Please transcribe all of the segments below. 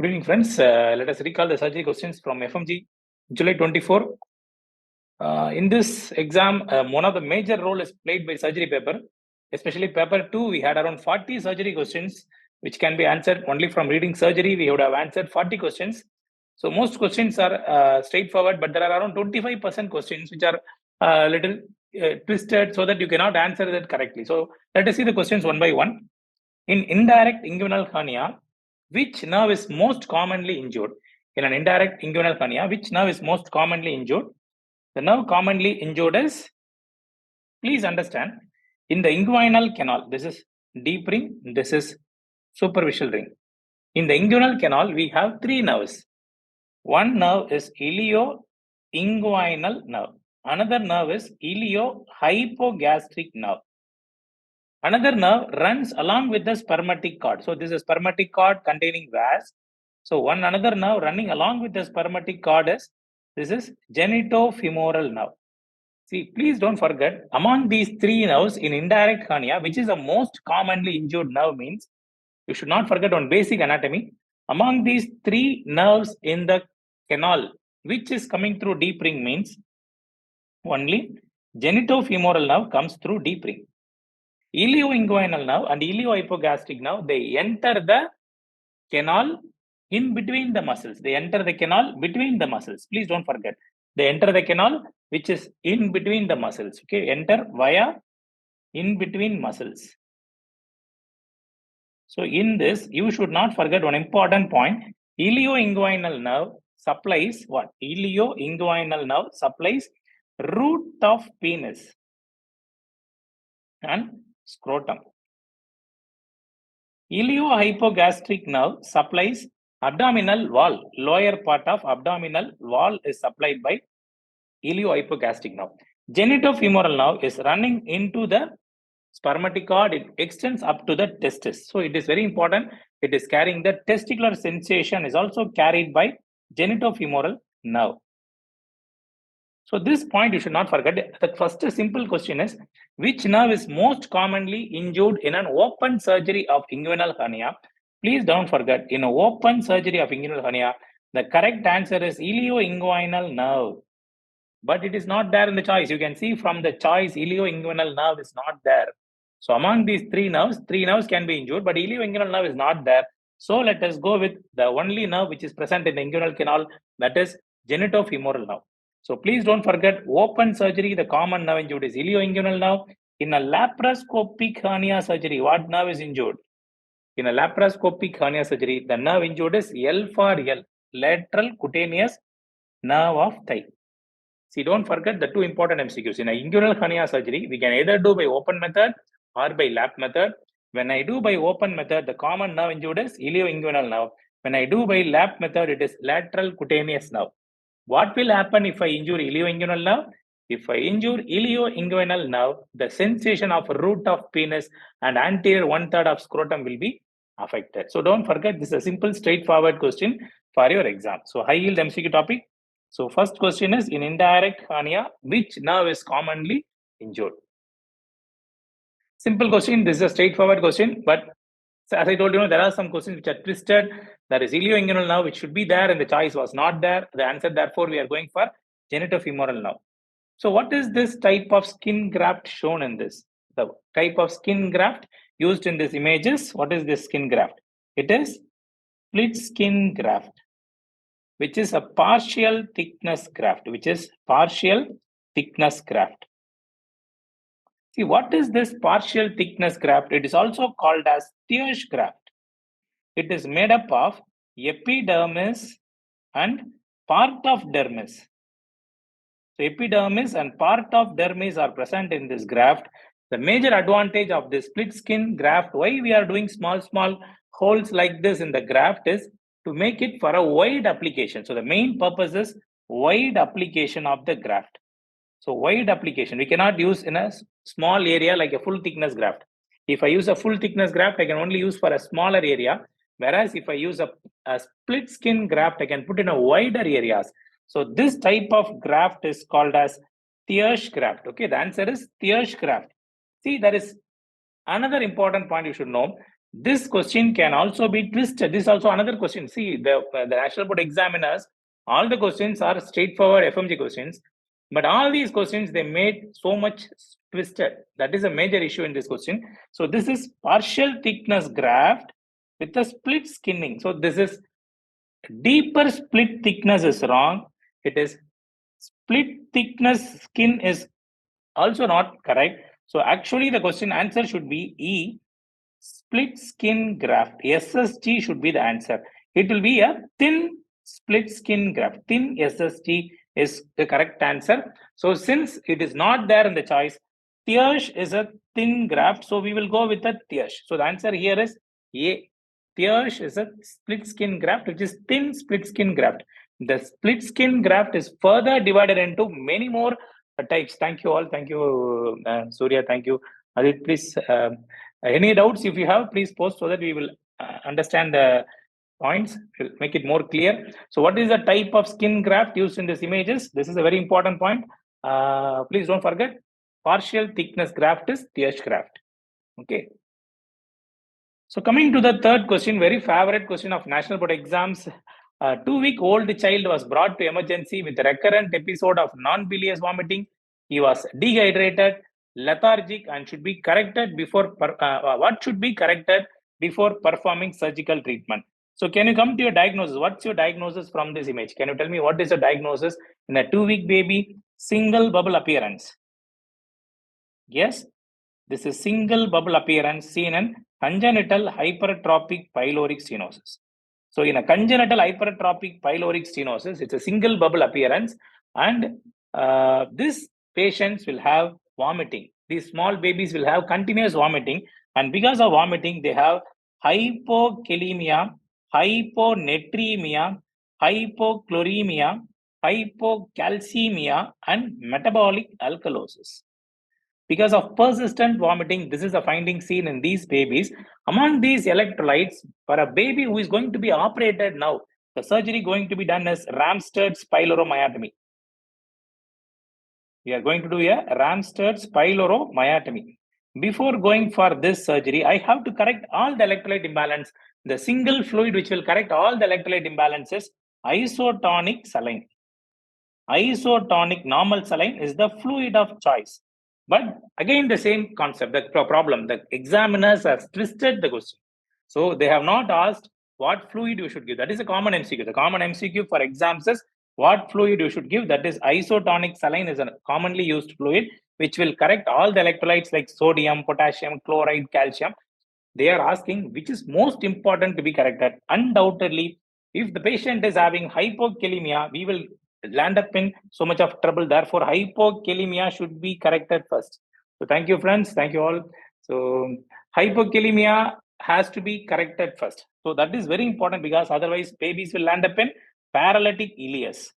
Good evening, friends. Let us recall the surgery questions from FMGE July 24. In this exam, one of the major role is played by surgery paper, especially paper 2. We had around 40 surgery questions, which can be answered only from reading surgery. We would have answered 40 questions. So most questions are straightforward, but there are around 25% questions which are little twisted so that you cannot answer that correctly. So let us see the questions one by one. In indirect inguinal hernia, which nerve is most commonly injured? In an indirect inguinal hernia, which nerve is most commonly injured? The nerve commonly injured is, please understand, in the inguinal canal, this is deep ring, this is superficial ring. In the inguinal canal, we have three nerves. One nerve is ilio-inguinal nerve. Another nerve is ilio-hypogastric nerve. Another nerve runs along with the spermatic cord. So this is spermatic cord containing vas. So another nerve running along with the spermatic cord is, this is genitofemoral nerve. See, please don't forget, among these three nerves in indirect hernia, which is the most commonly injured nerve means, you should not forget on basic anatomy, among these three nerves in the canal, which is coming through deep ring means, only genitofemoral nerve comes through deep ring. Ilio-inguinal nerve and ilio-hypogastric nerve, they enter the canal in between the muscles. They enter the canal between the muscles. Please don't forget. They enter the canal which is in between the muscles. Okay, enter via in between muscles. So in this, you should not forget one important point. Ilio-inguinal nerve supplies what? Ilio-inguinal nerve supplies root of penis and scrotum. Ilio-hypogastric nerve supplies abdominal wall. Lower part of abdominal wall is supplied by ilio-hypogastric nerve. Genitofemoral nerve is running into the spermatic cord. It extends up to the testis. So it is very important. It is carrying the testicular sensation is also carried by genitofemoral nerve. So this point you should not forget. The first simple question is, which nerve is most commonly injured in an open surgery of inguinal hernia? Please don't forget, in an open surgery of inguinal hernia, the correct answer is ilio-inguinal nerve. But it is not there in the choice. You can see from the choice, ilio-inguinal nerve is not there. So among these three nerves can be injured, but ilio-inguinal nerve is not there. So let us go with the only nerve which is present in the inguinal canal, that is genitofemoral nerve. So please don't forget, open surgery, the common nerve injured is ilio-inguinal nerve. In a laparoscopic hernia surgery, what nerve is injured? In a laparoscopic hernia surgery, the nerve injured is L for L, lateral cutaneous nerve of thigh. See, don't forget the two important MCQs. In a inguinal hernia surgery, we can either do by open method or by lap method. When I do by open method, the common nerve injured is ilio-inguinal nerve. When I do by lap method, it is lateral cutaneous nerve. What will happen if I injure ilio-inguinal nerve? If I injure ilio-inguinal nerve, the sensation of root of penis and anterior 1/3 of scrotum will be affected. So don't forget, this is a simple straightforward question for your exam. So high yield MCQ topic. So first question is, in indirect hernia, which nerve is commonly injured? Simple question. This is a straightforward question, but as I told you, there are some questions which are twisted. There is ilio-inguinal nerve which should be there and the choice was not there. The answer, therefore, we are going for genitofemoral nerve. So what is this type of skin graft shown in this? The type of skin graft used in this image is, what is this skin graft? It is split skin graft, which is a partial thickness graft, See, what is this partial thickness graft? It is also called as Thiersch graft. It is made up of epidermis and part of dermis. So epidermis and part of dermis are present in this graft. The major advantage of this split skin graft, why we are doing small holes like this in the graft, is to make it for a wide application. So the main purpose is wide application of the graft. So wide application, we cannot use in a small area like a full thickness graft. If I use a full thickness graft, I can only use for a smaller area. Whereas if I use a split skin graft, I can put in a wider areas. So this type of graft is called as Thiersch graft. Okay, the answer is Thiersch graft. See, there is another important point you should know. This question can also be twisted. This is also another question. See, the National Board examiners, all the questions are straightforward FMG questions, but all these questions they made so much twisted. That is a major issue in this question. So this is partial thickness graft with a split skinning. So this is deeper split thickness is wrong. It is split thickness skin is also not correct. So actually the question answer should be E, split skin graft. SSG should be the answer. It will be a thin split skin graft. Thin SSG is the correct answer. So since it is not there in the choice, Thiersch is a thin graft. So we will go with the Thiersch. So the answer here is A. Thiersch is a split skin graft, which is thin split skin graft. The split skin graft is further divided into many more types. Thank you all. Thank you, Surya. Thank you. Adit, please. Any doubts if you have, please post so that we will understand the points, will make it more clear. So what is the type of skin graft used in these images? This is a very important point. Please don't forget, partial thickness graft is Thiersch graft. Okay. So coming to the third question, very favorite question of National Board exams. A 2-week-old child was brought to emergency with recurrent episode of non-bilious vomiting. He was dehydrated, lethargic, and should be corrected before. What should be corrected before performing surgical treatment? So can you come to your diagnosis? What's your diagnosis from this image? Can you tell me what is the diagnosis in a 2-week baby? Single bubble appearance. Yes, this is single bubble appearance seen in congenital hypertrophic pyloric stenosis. So in a congenital hypertrophic pyloric stenosis, it's a single bubble appearance, and these patients will have vomiting. These small babies will have continuous vomiting, and because of vomiting, they have hypokalemia, hyponatremia, hypochloremia, hypocalcemia, and metabolic alkalosis. Because of persistent vomiting, this is a finding seen in these babies. Among these electrolytes, for a baby who is going to be operated now, the surgery going to be done as Ramstad's pyloromyotomy. We are going to do a Ramstad's pyloromyotomy. Before going for this surgery, I have to correct all the electrolyte imbalance. The single fluid which will correct all the electrolyte imbalances, isotonic saline. Isotonic normal saline is the fluid of choice. But again, the same concept, the problem, the examiners have twisted the question. So they have not asked what fluid you should give. That is a common MCQ. The common MCQ for exams is what fluid you should give. That is isotonic saline is a commonly used fluid which will correct all the electrolytes like sodium, potassium, chloride, calcium. They are asking which is most important to be corrected. Undoubtedly, if the patient is having hypokalemia, we will land up in so much of trouble. Therefore, hypokalemia should be corrected first. So thank you, friends. Thank you all. So hypokalemia has to be corrected first. So that is very important because otherwise babies will land up in paralytic ileus.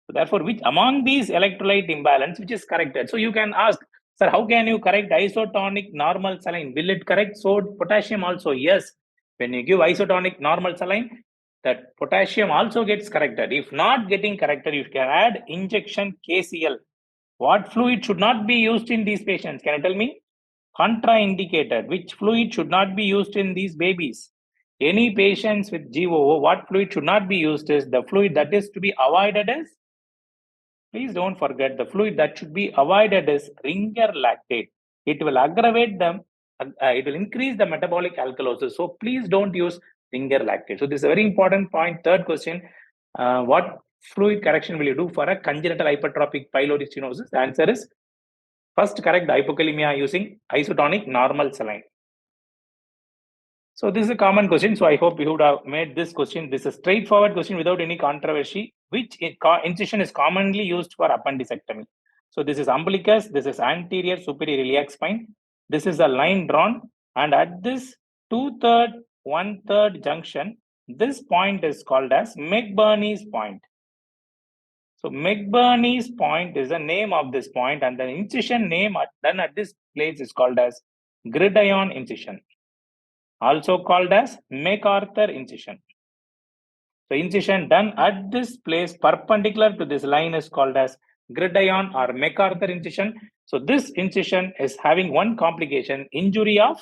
So therefore, which among these electrolyte imbalance, which is corrected? So you can ask, sir, how can you correct isotonic normal saline? Will it correct potassium also? Yes. When you give isotonic normal saline, that potassium also gets corrected. If not getting corrected, you can add injection KCl. What fluid should not be used in these patients? Can you tell me? Contraindicated. Which fluid should not be used in these babies? Any patients with GOO, what fluid should not be used is the fluid that is to be avoided is, please don't forget, the fluid that should be avoided is Ringer lactate. It will aggravate them, it will increase the metabolic alkalosis. So please don't use Ringer lactate. So this is a very important point. Third question, what fluid correction will you do for a congenital hypertrophic pyloric stenosis? The answer is first correct the hypokalemia using isotonic normal saline. So this is a common question. So I hope you would have made this question. This is a straightforward question without any controversy. Which incision is commonly used for appendicectomy? So this is umbilicus. This is anterior superior iliac spine. This is a line drawn, and at this 2/3, 1/3 junction, this point is called as McBurney's point. So McBurney's point is the name of this point, and the incision name done at this place is called as gridiron incision, also called as MacArthur incision. So incision done at this place perpendicular to this line is called as gridiron or MacArthur incision. So this incision is having one complication, injury of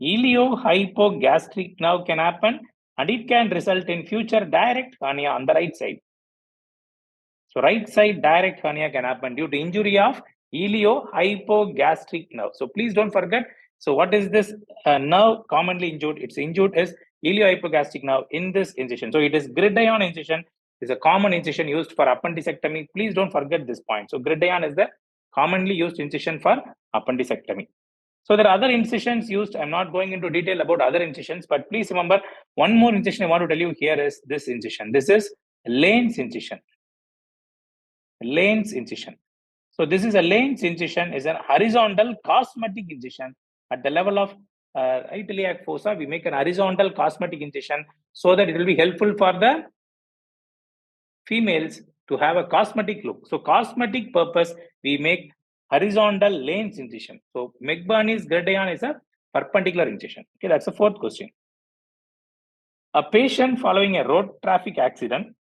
Iliohypogastric nerve can happen, and it can result in future direct hernia on the right side. So right side direct hernia can happen due to injury of iliohypogastric nerve. So please don't forget. So what is this nerve commonly injured? It's injured is iliohypogastric nerve in this incision. So it is gridiron incision. Is a common incision used for appendicectomy. Please don't forget this point. So gridiron is the commonly used incision for appendicectomy. So there are other incisions used. I'm not going into detail about other incisions, but please remember one more incision I want to tell you here is this incision. This is Lane's incision. Lane's incision. So this is a Lane's incision is an horizontal cosmetic incision at the level of right iliac fossa. We make an horizontal cosmetic incision so that it will be helpful for the females to have a cosmetic look. So cosmetic purpose, we make horizontal Lane's incision. So McBurney's gridiron is a perpendicular incision. Okay, that's the fourth question. A patient following a road traffic accident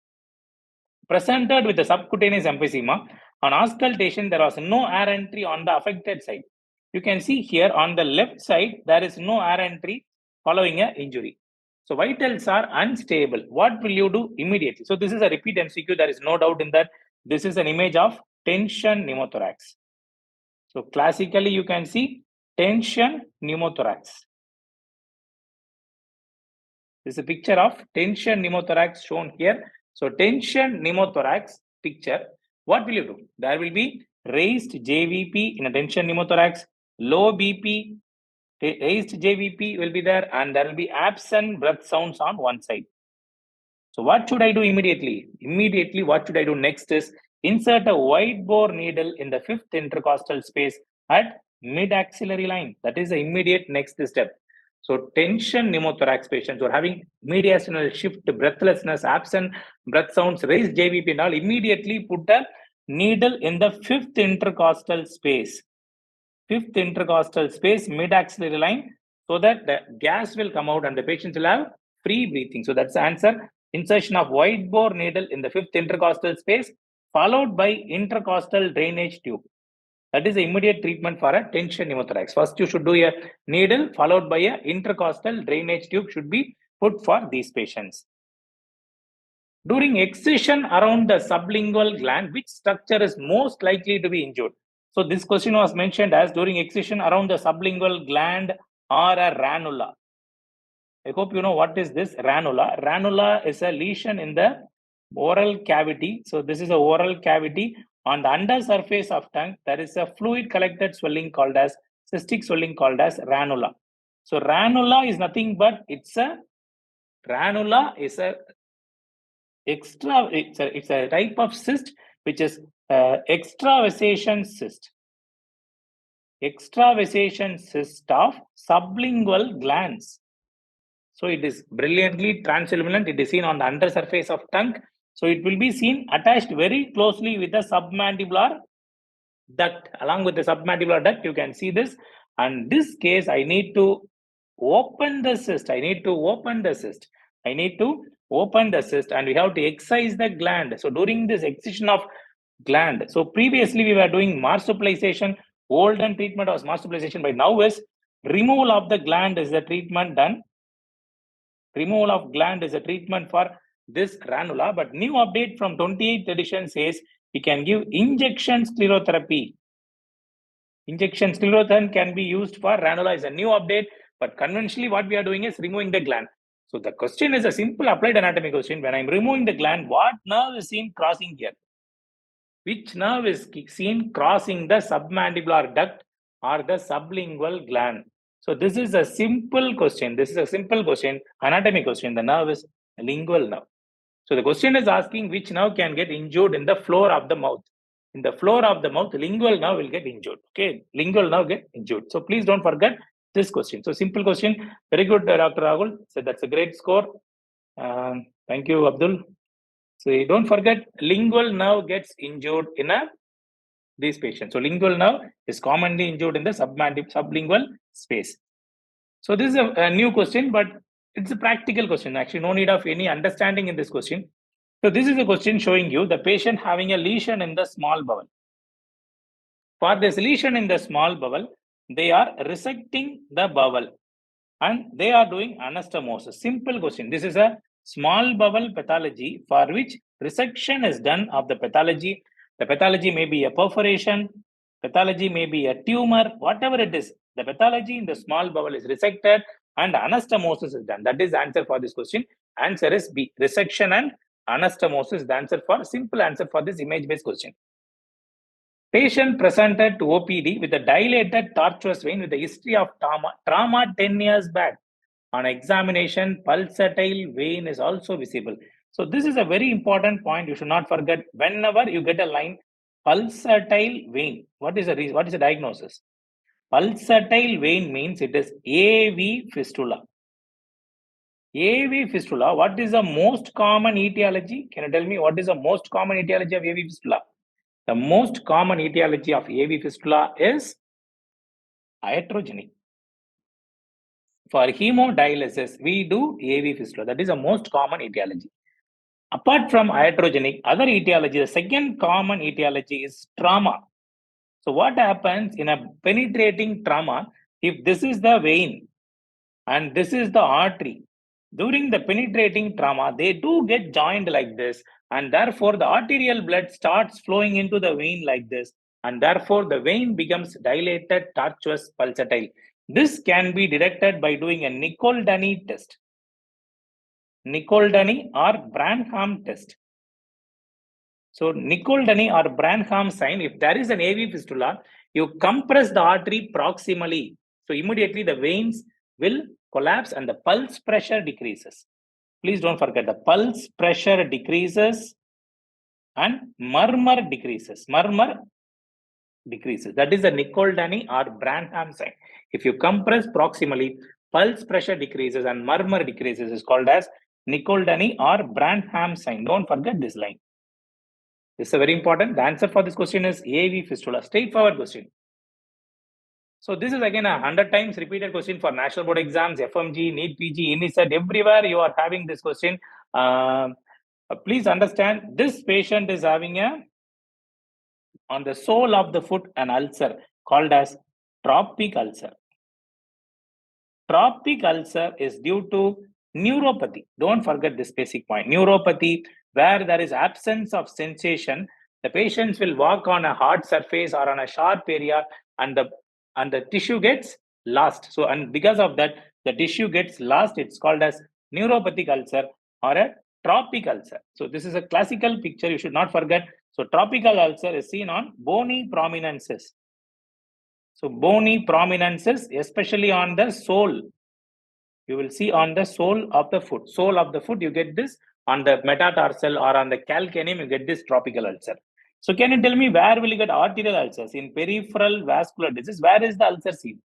presented with a subcutaneous emphysema. On auscultation, there was no air entry on the affected side. You can see here on the left side, there is no air entry following an injury. So vitals are unstable. What will you do immediately? So this is a repeat MCQ. There is no doubt in that. This is an image of tension pneumothorax. So classically, you can see tension pneumothorax. This is a picture of tension pneumothorax shown here. So tension pneumothorax picture, what will you do? There will be raised JVP in a tension pneumothorax, low BP, raised JVP will be there, and there will be absent breath sounds on one side. So what should I do immediately? Immediately, what should I do next is insert a wide bore needle in the fifth intercostal space at mid-axillary line. That is the immediate next step. So tension pneumothorax patients who are having mediastinal shift, breathlessness, absent breath sounds, raised JVP and all, immediately put a needle in the fifth intercostal space. Fifth intercostal space, mid-axillary line, so that the gas will come out and the patients will have free breathing. So that's the answer. Insertion of wide bore needle in the fifth intercostal space, followed by intercostal drainage tube. That is the immediate treatment for a tension pneumothorax. First, you should do a needle, followed by a intercostal drainage tube should be put for these patients. During excision around the sublingual gland, which structure is most likely to be injured? So this question was mentioned as during excision around the sublingual gland or a ranula. I hope you know what is this ranula. Ranula is a lesion in the oral cavity. So this is a oral cavity. On the undersurface of tongue, there is a fluid collected swelling called as cystic swelling called as ranula. So ranula is nothing but it's a type of cyst which is extravasation cyst. Extravasation cyst of sublingual glands. So it is brilliantly transluminant. It is seen on the undersurface of tongue. So it will be seen attached very closely with the submandibular duct. Along with the submandibular duct, you can see this. And this case, I need to open the cyst. I need to open the cyst and we have to excise the gland. So during this excision of gland, so previously we were doing marsupialization. Olden treatment was marsupialization, but now is removal of the gland is the treatment done. Removal of gland is a treatment for this ranula, but new update from 28th edition says we can give injection sclerotherapy. Injection sclerotherapy can be used for ranula is a new update, but conventionally what we are doing is removing the gland. So the question is a simple applied anatomy question. When I'm removing the gland, what nerve is seen crossing here? Which nerve is seen crossing the submandibular duct or the sublingual gland? So this is a simple question. Anatomy question. The nerve is lingual nerve. So the question is asking which nerve can get injured in the floor of the mouth. In the floor of the mouth, lingual nerve will get injured. Okay, lingual nerve get injured. So please don't forget this question. So simple question. Very good, Dr. Rahul. So that's a great score. Thank you, Abdul. So don't forget, lingual nerve gets injured in these patients. So lingual nerve is commonly injured in the sublingual space. So this is a new question, but it's a practical question. Actually, no need of any understanding in this question. So this is a question showing you the patient having a lesion in the small bowel. For this lesion in the small bowel, they are resecting the bowel. and they are doing anastomosis. Simple question. This is a small bowel pathology for which resection is done of the pathology. The pathology may be a perforation, pathology may be a tumor, whatever it is. The pathology in the small bowel is resected and anastomosis is done. That is the answer for this question. Answer is B. Resection and anastomosis. The answer for simple answer for this image-based question. Patient presented to OPD with a dilated tortuous vein with a history of trauma 10 years back. On examination, pulsatile vein is also visible. So this is a very important point. You should not forget whenever you get a line, pulsatile vein. What is the diagnosis? Pulsatile vein means it is AV fistula. AV fistula, what is the most common etiology? Can you tell me what is the most common etiology of AV fistula? The most common etiology of AV fistula is iatrogenic. For hemodialysis, we do AV fistula. That is the most common etiology. Apart from iatrogenic, other etiology, the second common etiology is trauma. So what happens in a penetrating trauma, if this is the vein and this is the artery, during the penetrating trauma, they do get joined like this, and therefore the arterial blood starts flowing into the vein like this, and therefore the vein becomes dilated, tortuous, pulsatile. This can be detected by doing a Nicoll-Dunny test. Nicoll-Dunny or Branham test. So Nicoll-Dunny or Branham sign, if there is an AV fistula, you compress the artery proximally. So immediately the veins will collapse and the pulse pressure decreases. Please don't forget, the pulse pressure decreases and murmur decreases. Murmur decreases. That is the Nicoll-Dunny or Branham sign. If you compress proximally, pulse pressure decreases and murmur decreases is called as Nicoll-Dunny or Branham sign. Don't forget this line. This is very important. The answer for this question is AV fistula. Straightforward question. So this is again a 100 times repeated question for national board exams, FMGE, NEET, PG, INISET, everywhere you are having this question. Please understand, this patient is having on the sole of the foot an ulcer called as tropic ulcer. Tropic ulcer is due to neuropathy. Don't forget this basic point. Neuropathy, where there is absence of sensation, the patients will walk on a hard surface or on a sharp area, and the tissue gets lost. So, and because of that, the tissue gets lost. It's called as neuropathic ulcer or a tropic ulcer. So this is a classical picture. You should not forget. So tropical ulcer is seen on bony prominences. So bony prominences, especially on the sole. You will see on the sole of the foot. Sole of the foot, you get this. On the metatarsal or on the calcaneum, you get this tropical ulcer. So can you tell me where will you get arterial ulcers? In peripheral vascular disease, where is the ulcer seen?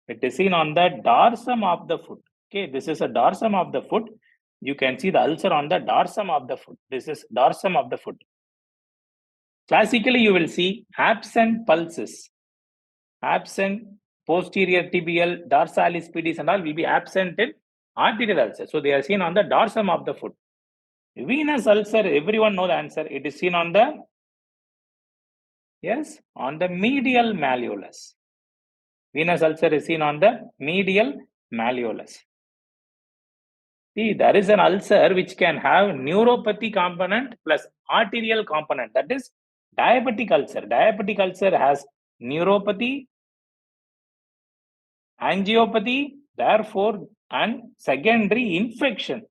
It is seen on the dorsum of the foot. Okay, this is a dorsum of the foot. You can see the ulcer on the dorsum of the foot. This is dorsum of the foot. Classically, you will see absent pulses. Absent posterior tibial, dorsalis pedis and all will be absent in arterial ulcer. So they are seen on the dorsum of the foot. Venous ulcer, everyone know the answer. It is seen on the, yes, on the medial malleolus. Venous ulcer is seen on the medial malleolus. See, there is an ulcer which can have neuropathy component plus arterial component. That is diabetic ulcer. Diabetic ulcer has neuropathy, angiopathy, therefore, and secondary infection.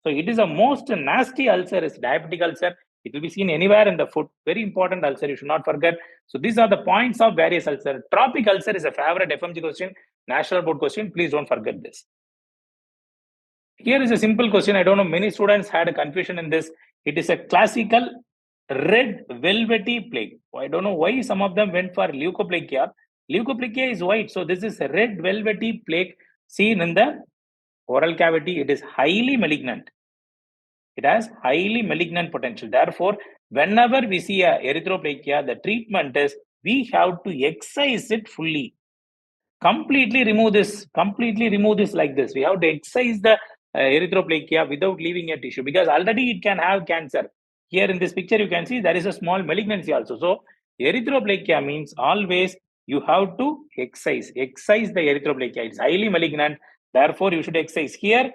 So it is a most nasty ulcer is diabetic ulcer. It will be seen anywhere in the foot. Very important ulcer, you should not forget. So these are the points of various ulcer. Tropic ulcer is a favorite FMG question, national board question. Please don't forget this. Here is a simple question. I don't know, many students had a confusion in this. It is a classical red velvety plague. I don't know why some of them went for leukoplakia. Leukoplakia is white. So this is a red velvety plague seen in the oral cavity. It is highly malignant. It has highly malignant potential. Therefore, whenever we see a erythroplakia, the treatment is we have to excise it fully. Completely remove this like this. We have to excise the erythroplakia without leaving a tissue, because already it can have cancer. Here in this picture, you can see there is a small malignancy also. So erythroplakia means always You have to excise the erythroplakia. It's highly malignant. Therefore, you should excise. Here,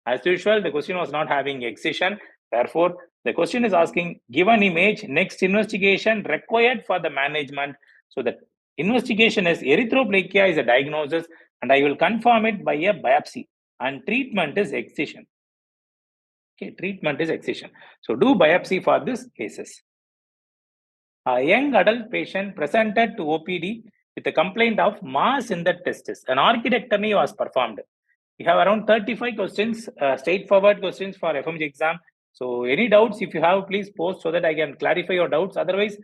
as usual, the question was not having excision. Therefore, the question is asking, given image, next investigation required for the management. So the investigation is erythroplakia is a diagnosis, and I will confirm it by a biopsy. And treatment is excision. Okay, treatment is excision. So do biopsy for these cases. A young adult patient presented to OPD with a complaint of mass in the testis. An orchidectomy was performed. We have around 35 questions, straightforward questions for FMG exam. So any doubts, if you have, please post so that I can clarify your doubts. Otherwise,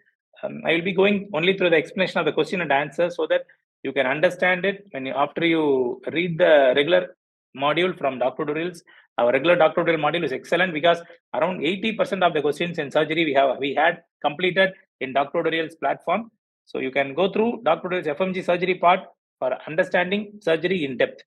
I will be going only through the explanation of the question and answer so that you can understand it when after you read the regular module from Dr. Durrell's. Our regular Dr. Durrell module is excellent because around 80% of the questions in surgery we had completed in Dr. Durrell's platform. So you can go through Dr. Durrell's FMG surgery part for understanding surgery in depth.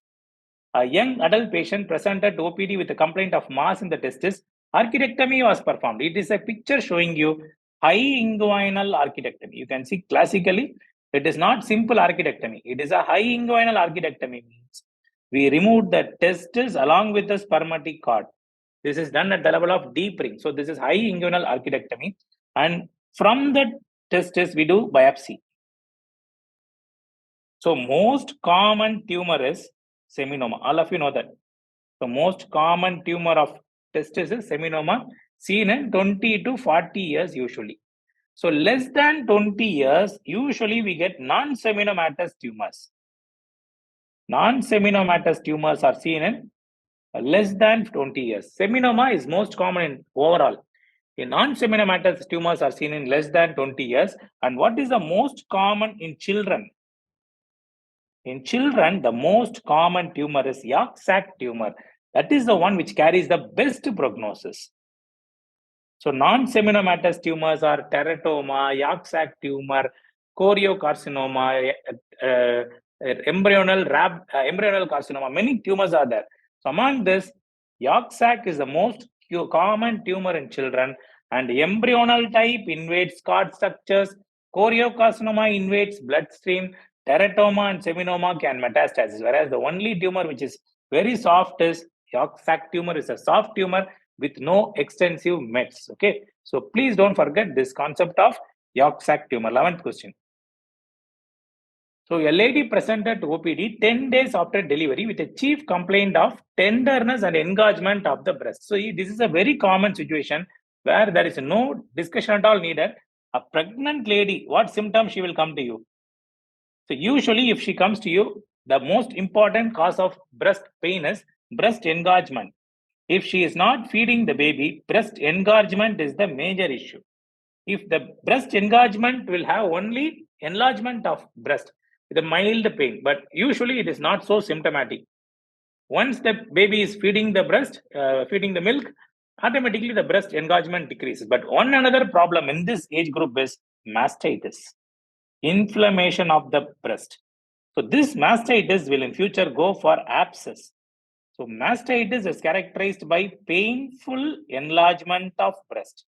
A young adult patient presented to OPD with a complaint of mass in the testis. Orchidectomy was performed. It is a picture showing you high inguinal orchidectomy. You can see classically, it is not simple orchidectomy. It is a high inguinal orchidectomy. Means we remove the testis along with the spermatic cord. This is done at the level of deep ring. So this is high inguinal orchidectomy. And from the testis, we do biopsy. So most common tumor is seminoma. All of you know that. The most common tumor of testis is seminoma, seen in 20 to 40 years usually. So less than 20 years, usually we get non-seminomatous tumors. Non-seminomatous tumors are seen in less than 20 years. Seminoma is most common in overall. In non-seminomatous tumors are seen in less than 20 years. And what is the most common in children? In children, the most common tumor is yolk sac tumor. That is the one which carries the best prognosis. So non-seminomatous tumors are teratoma, yolk sac tumor, choriocarcinoma, embryonal carcinoma. Many tumors are there. So among this, yolk sac is the most common tumor in children, and embryonal type invades cord structures. Choriocarcinoma invades bloodstream. Teratoma and seminoma can metastasis, whereas the only tumor which is very soft is yolk sac tumor. Is a soft tumor with no extensive mets. Okay, so please don't forget this concept of yolk sac tumor. 11th question. So a lady presented to OPD 10 days after delivery with a chief complaint of tenderness and engorgement of the breast. So this is a very common situation where there is no discussion at all needed. A pregnant lady, what symptoms she will come to you? So usually if she comes to you, the most important cause of breast pain is breast engorgement. If she is not feeding the baby, breast engorgement is the major issue. If the breast engorgement will have only enlargement of breast with a mild pain, but usually it is not so symptomatic. Once the baby is feeding the breast, feeding the milk, automatically the breast engorgement decreases. But one another problem in this age group is mastitis, inflammation of the breast. So this mastitis will in future go for abscess. So mastitis is characterized by painful enlargement of breast.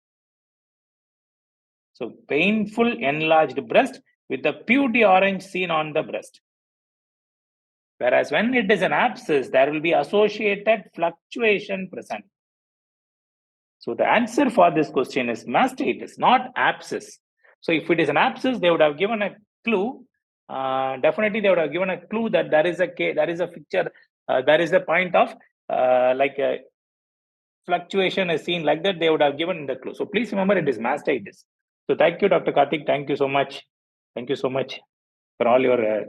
So painful enlarged breast with the putty orange seen on the breast. Whereas when it is an abscess, there will be associated fluctuation present. So the answer for this question is mastitis, not abscess. So if it is an abscess, they would have given a clue. Definitely, they would have given a clue that there is a picture, there is a point of like a fluctuation is seen like that. They would have given the clue. So please remember, it is mastitis. So thank you, Dr. Karthik. Thank you so much. Thank you so much for all your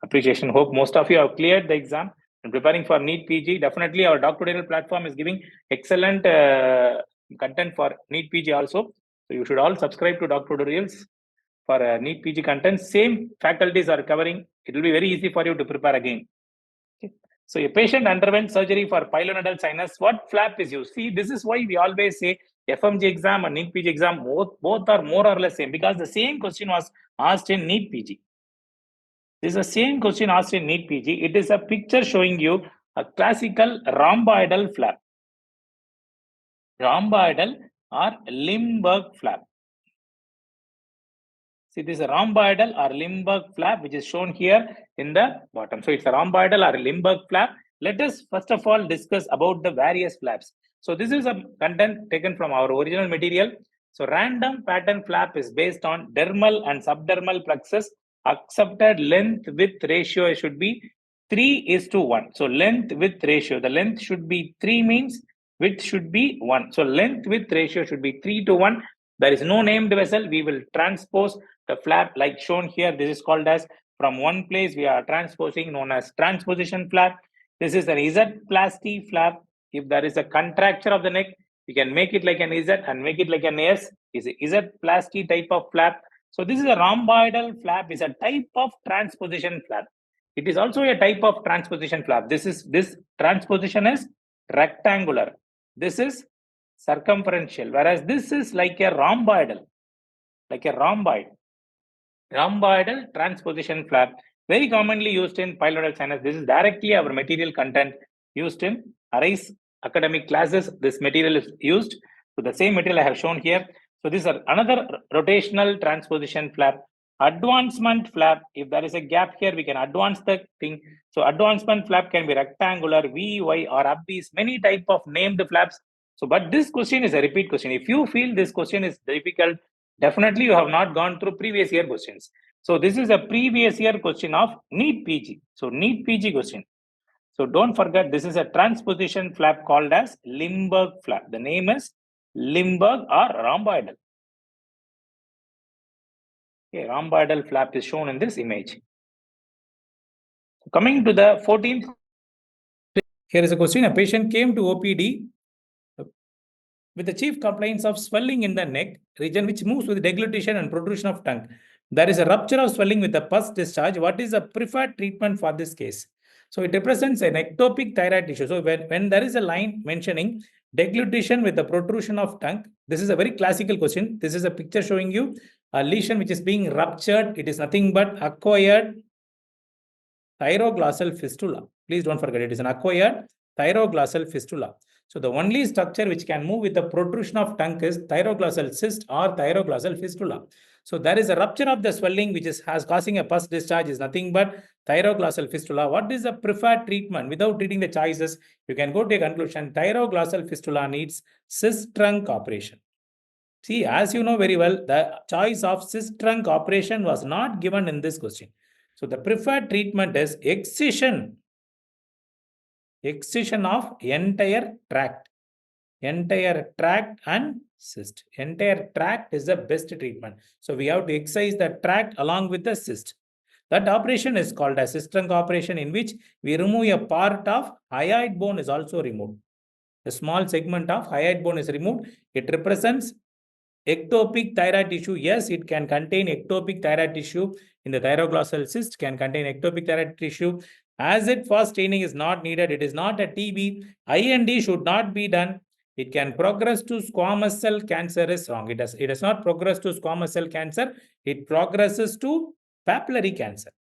appreciation. Hope most of you have cleared the exam and preparing for NEET PG. Definitely, our Dr. Durrell platform is giving excellent content for NEET PG also. So you should all subscribe to Dr. Durrell's for NEET PG content. Same faculties are covering. It will be very easy for you to prepare again. Okay. So a patient underwent surgery for pilonidal sinus. What flap is used? See, this is why we always say FMG exam and NEET PG exam, both are more or less same, because the same question was asked in NEET PG. This is the same question asked in NEET PG. It is a picture showing you a classical rhomboidal flap. Rhomboidal or Limburg flap. See, this is a rhomboidal or Limburg flap, which is shown here in the bottom. So it's a rhomboidal or Limburg flap. Let us first of all discuss about the various flaps. So this is a content taken from our original material. So random pattern flap is based on dermal and subdermal plexus. Accepted length width ratio should be 3:1. So length width ratio, the length should be 3 means width should be 1. So length width ratio should be 3:1. There is no named vessel. We will transpose the flap like shown here. This is called as from one place we are transposing, known as transposition flap. This is an Z-plasty flap. If there is a contracture of the neck, you can make it like an Z and make it like an S. Is a Z-plasty type of flap. So this is a rhomboidal flap. Is a type of transposition flap. It is also a type of transposition flap. This transposition is rectangular. This is circumferential, whereas this is like a rhomboidal, like a rhomboid. Rhomboidal transposition flap, very commonly used in pyloric sinus. This is directly our material content used in ARISE academic classes. This material is used. So the same material I have shown here. So this is another rotational transposition flap. Advancement flap, if there is a gap here, we can advance the thing. So advancement flap can be rectangular, V, Y, or obese, many type of named flaps. So, but this question is a repeat question. If you feel this question is difficult, definitely you have not gone through previous year questions. So this is a previous year question of NEET PG. So NEET PG question. So don't forget, this is a transposition flap called as Limburg flap. The name is Limburg or rhomboidal. Okay, rhomboidal flap is shown in this image. Coming to the 14th. Here is a question. A patient came to OPD with the chief complaints of swelling in the neck region, which moves with deglutition and protrusion of tongue. There is a rupture of swelling with the pus discharge. What is the preferred treatment for this case? So it represents an ectopic thyroid tissue. So when there is a line mentioning deglutition with the protrusion of tongue, this is a very classical question. This is a picture showing you a lesion which is being ruptured. It is nothing but acquired thyroglossal fistula. Please don't forget, it is an acquired thyroglossal fistula. So the only structure which can move with the protrusion of tongue is thyroglossal cyst or thyroglossal fistula. So there is a rupture of the swelling which has causing a pus discharge is nothing but thyroglossal fistula. What is the preferred treatment? Without reading the choices, you can go to a conclusion. Thyroglossal fistula needs cyst trunk operation. See, as you know very well, the choice of cyst trunk operation was not given in this question. So the preferred treatment is excision. Excision of entire tract and cyst. Entire tract is the best treatment. So we have to excise the tract along with the cyst. That operation is called a cyst trunk operation, in which we remove a part of hyoid bone is also removed. A small segment of hyoid bone is removed. It represents ectopic thyroid tissue. Yes, it can contain ectopic thyroid tissue. In the thyroglossal cyst can contain ectopic thyroid tissue. Acid fast staining is not needed. It is not a TB. IND should not be done. It can progress to squamous cell cancer is wrong. It does not progress to squamous cell cancer. It progresses to papillary cancer.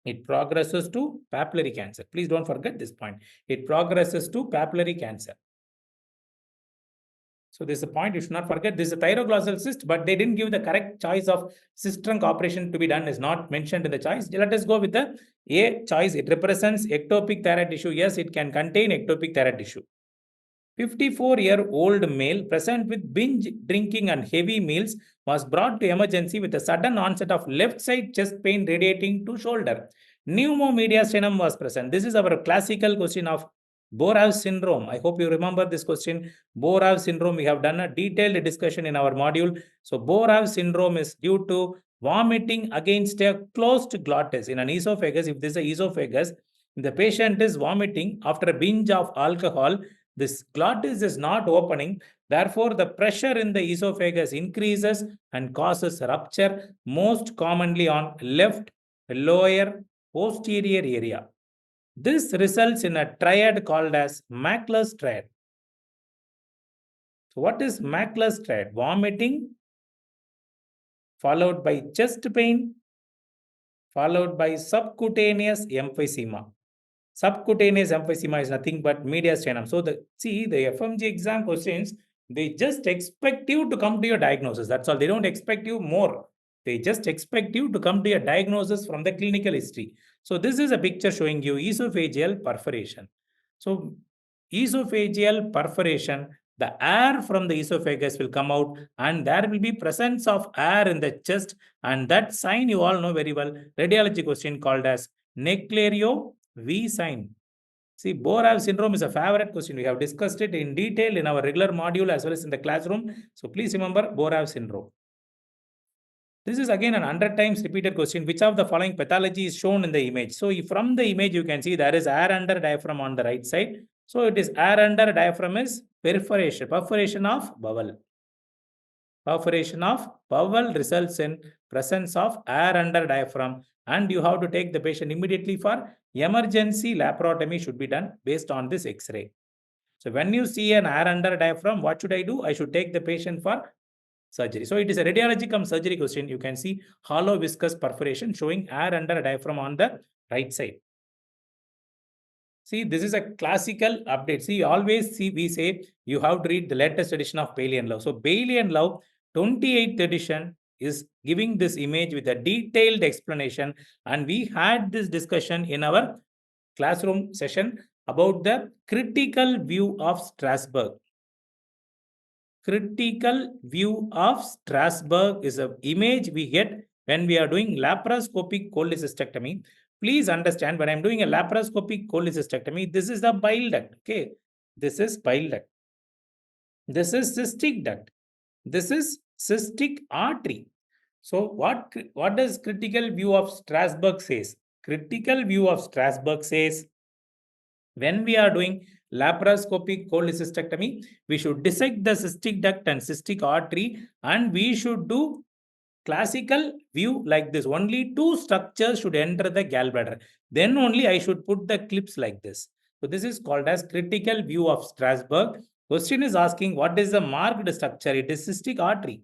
It progresses to papillary cancer. Please don't forget this point. It progresses to papillary cancer. So this is a point you should not forget. This is a thyroglossal cyst, but they didn't give the correct choice of cyst trunk operation to be done is not mentioned in the choice. Let us go with the A choice. It represents ectopic thyroid tissue. Yes, it can contain ectopic thyroid tissue. 54-year-old male present with binge drinking and heavy meals was brought to emergency with a sudden onset of left side chest pain radiating to shoulder. Pneumomediastinum was present. This is our classical question of Borave syndrome. I hope you remember this question. Borave syndrome, we have done a detailed discussion in our module. So Borave syndrome is due to vomiting against a closed glottis in an esophagus. If this is an esophagus, the patient is vomiting after a binge of alcohol, this glottis is not opening. Therefore, the pressure in the esophagus increases and causes rupture, most commonly on left lower posterior area. This results in a triad called as Mackler's triad. So what is Mackler's triad? Vomiting, followed by chest pain, followed by subcutaneous emphysema. Subcutaneous emphysema is nothing but mediastinum. So the FMG exam questions, they just expect you to come to your diagnosis. That's all. They don't expect you more. They just expect you to come to a diagnosis from the clinical history. So this is a picture showing you esophageal perforation. So esophageal perforation, the air from the esophagus will come out and there will be presence of air in the chest, and that sign you all know very well, radiology question called as Necklerio V sign. See, Borav syndrome is a favorite question. We have discussed it in detail in our regular module as well as in the classroom. So please remember Borav syndrome. This is again an 100 times repeated question. Which of the following pathology is shown in the image? So from the image, you can see there is air under diaphragm on the right side. So it is air under diaphragm is perforation of bowel. Perforation of bowel results in presence of air under diaphragm, and you have to take the patient immediately for emergency laparotomy should be done based on this X-ray. So when you see an air under diaphragm, what should I do? I should take the patient for surgery. So it is a radiology cum surgery question. You can see hollow viscous perforation showing air under diaphragm on the right side. See, this is a classical update. See, always see, we say you have to read the latest edition of Bailey and Love. So Bailey and Love 28th edition is giving this image with a detailed explanation. And we had this discussion in our classroom session about the critical view of Strasbourg. Critical view of Strasbourg is an image we get when we are doing laparoscopic cholecystectomy. Please understand, when I'm doing a laparoscopic cholecystectomy, this is the bile duct. Okay, this is bile duct. This is cystic duct. This is cystic artery. So what does critical view of Strasbourg says? Critical view of Strasbourg says when we are doing laparoscopic cholecystectomy, we should dissect the cystic duct and cystic artery, and we should do classical view like this. Only two structures should enter the gallbladder. Then only I should put the clips like this. So this is called as critical view of Strasbourg. Question is asking what is the marked structure? It is cystic artery.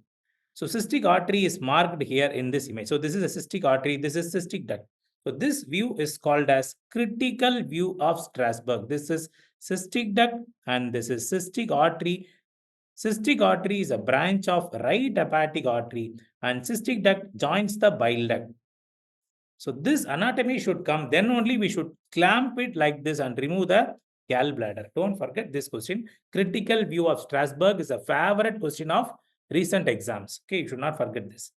So cystic artery is marked here in this image. So this is a cystic artery. This is cystic duct. So this view is called as critical view of Strasbourg. This is cystic duct and this is cystic artery. Cystic artery is a branch of right hepatic artery and cystic duct joins the bile duct. So this anatomy should come, then only we should clamp it like this and remove the gallbladder. Don't forget this question. Critical view of Strasbourg is a favorite question of recent exams. Okay, you should not forget this.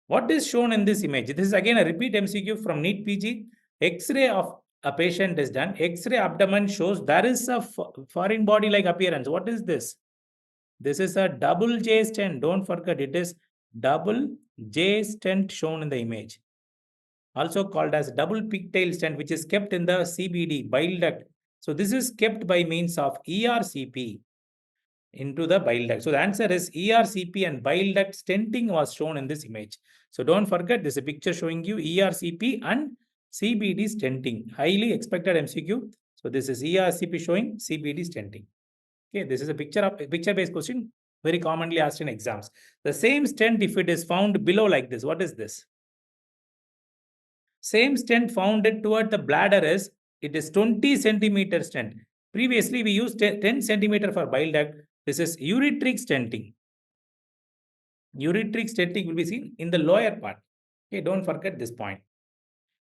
What is shown in this image? This is again a repeat MCQ from NEET PG. X-ray of a patient is done. X-ray abdomen shows there is a foreign body-like appearance. What is this? This is a double J stent. Don't forget, it is double J stent shown in the image. Also called as double pigtail stent, which is kept in the CBD, bile duct. So this is kept by means of ERCP into the bile duct. So the answer is ERCP and bile duct stenting was shown in this image. So don't forget, this is a picture showing you ERCP and CBD stenting. Highly expected MCQ. So this is ERCP showing CBD stenting. Okay, this is a picture-based question, very commonly asked in exams. The same stent, if it is found below like this, what is this? Same stent found toward the bladder is, it is 20 centimeter stent. Previously, we used 10 centimeter for bile duct. This is ureteric stenting. Ureteric stenting will be seen in the lower part. Okay, don't forget this point.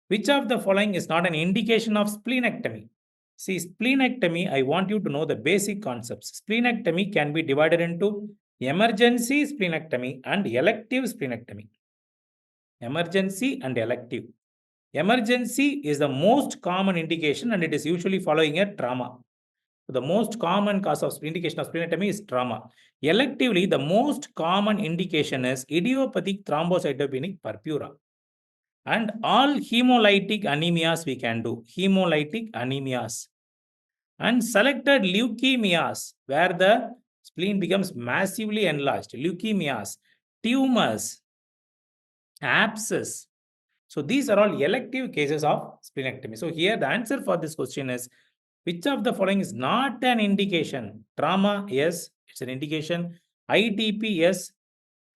Which of the following is not an indication of splenectomy? See, splenectomy, I want you to know the basic concepts. Splenectomy can be divided into emergency splenectomy and elective splenectomy. Emergency and elective. Emergency is the most common indication and it is usually following a trauma. So the most common cause of indication of splenectomy is trauma. Electively, the most common indication is idiopathic thrombocytopenic purpura. And all hemolytic anemias we can do. Hemolytic anemias. And selected leukemias, where the spleen becomes massively enlarged. Leukemias, tumors, abscess. So these are all elective cases of splenectomy. So here the answer for this question is, which of the following is not an indication? Trauma, yes, it's an indication. ITP, yes.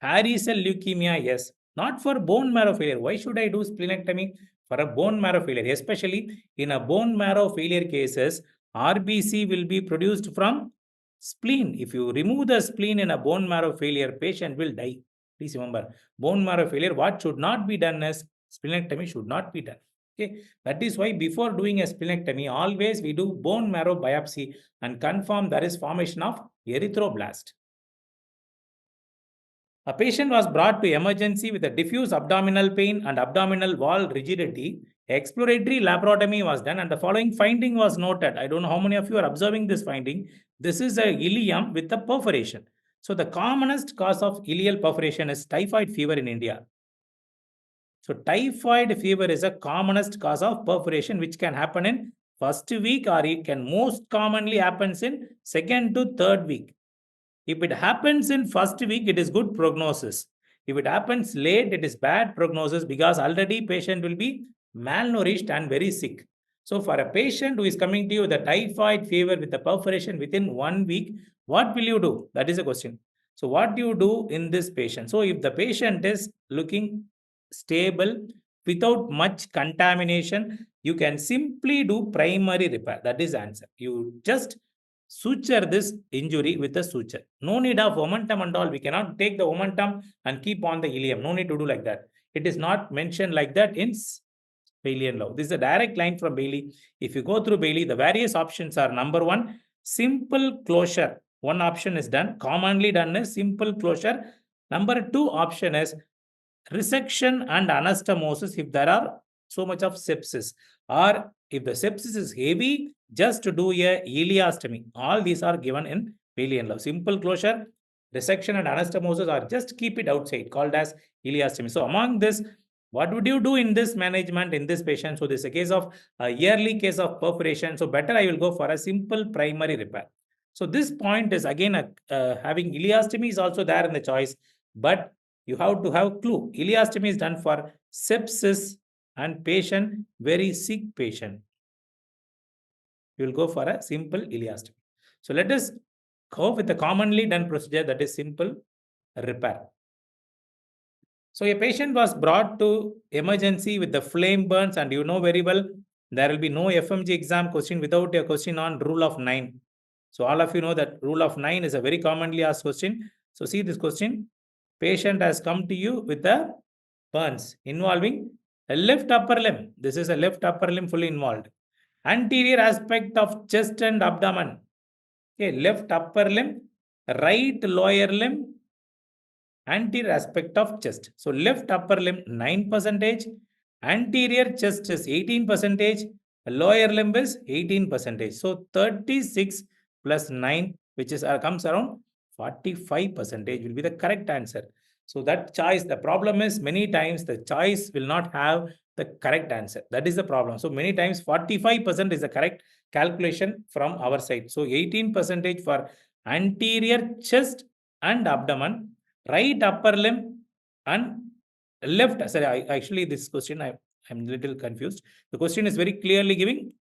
Hairy cell leukemia, yes. Not for bone marrow failure. Why should I do splenectomy for a bone marrow failure? Especially in a bone marrow failure cases, RBC will be produced from spleen. If you remove the spleen in a bone marrow failure, patient will die. Please remember, bone marrow failure, what should not be done is splenectomy should not be done. Okay, that is why before doing a splenectomy, always we do bone marrow biopsy and confirm there is formation of erythroblast. A patient was brought to emergency with a diffuse abdominal pain and abdominal wall rigidity. Exploratory laparotomy was done and the following finding was noted. I don't know how many of you are observing this finding. This is a ileum with a perforation. So the commonest cause of ileal perforation is typhoid fever in India. So typhoid fever is a commonest cause of perforation which can happen in first week or it can most commonly happens in second to third week. If it happens in first week, it is good prognosis. If it happens late, it is bad prognosis because already patient will be malnourished and very sick. So for a patient who is coming to you with a typhoid fever with a perforation within 1 week, what will you do? That is a question. So what do you do in this patient? So if the patient is looking stable without much contamination, you can simply do primary repair. That is answer. You just suture this injury with a suture. No need of momentum and all. We cannot take the momentum and keep on the ileum. No need to do like that. It is not mentioned like that in Bayesian law. This is a direct line from Bailey. If you go through Bailey, the various options are number one, simple closure. One option is done. Commonly done is simple closure. Number two option is resection and anastomosis if there are so much of sepsis, or if the sepsis is heavy, just to do a ileostomy. All these are given in Bayesian law. Simple closure, resection and anastomosis, or just keep it outside, called as ileostomy. So among this, what would you do in this management in this patient? So this is a case of a yearly case of perforation. So better I will go for a simple primary repair. So this point is again having ileostomy is also there in the choice, but you have to have clue. Ileostomy is done for sepsis and patient, very sick patient. You will go for a simple ileostomy. So let us go with the commonly done procedure, that is simple repair. So a patient was brought to emergency with the flame burns, and you know very well there will be no FMGE exam question without a question on rule of 9. So all of you know that rule of 9 is a very commonly asked question. So see this question. Patient has come to you with the burns involving a left upper limb. This is a left upper limb fully involved. Anterior aspect of chest and abdomen. Okay, left upper limb, right lower limb, anterior aspect of chest. So left upper limb 9%, anterior chest is 18%, lower limb is 18%. So 36 plus 9, which is comes around 45% will be the correct answer. So that choice, the problem is many times the choice will not have the correct answer. That is the problem. So many times 45% is the correct calculation from our side. So 18% for anterior chest and abdomen, right upper limb and left. Sorry, actually this question I'm a little confused. The question is very clearly giving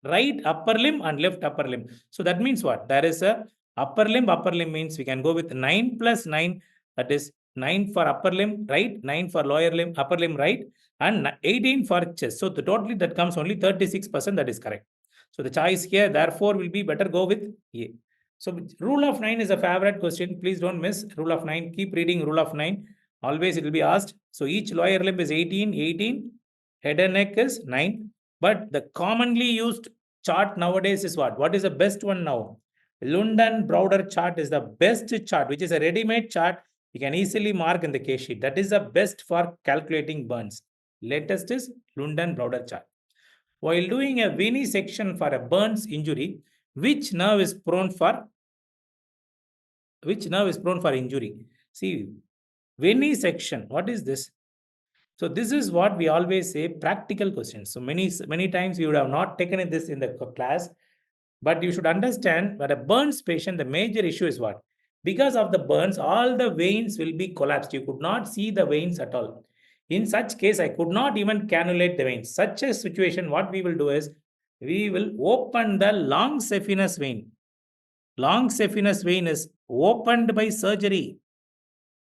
right upper limb and left upper limb. So that means what? There is a upper limb means we can go with 9 plus 9, that is 9 for upper limb right, 9 for lower limb, upper limb right, and 18 for chest. So the totally that comes only 36%, that is correct. So the choice here therefore will be better go with A. So rule of 9 is a favorite question. Please don't miss rule of 9. Keep reading rule of 9. Always it will be asked. So each lower limb is 18, head and neck is 9. But the commonly used chart nowadays is what? What is the best one now? Lund-Browder chart is the best chart, which is a ready-made chart. You can easily mark in the case sheet. That is the best for calculating burns. Latest is Lund-Browder chart. While doing a venesection for a burns injury, which nerve is prone for injury? See, venesection, what is this? So this is what we always say, practical questions. So many times you would have not taken this in the class, but you should understand that a burns patient, the major issue is what? Because of the burns, all the veins will be collapsed. You could not see the veins at all. In such case, I could not even cannulate the veins. Such a situation, what we will do is, we will open the long saphenous vein. Long saphenous vein is opened by surgery,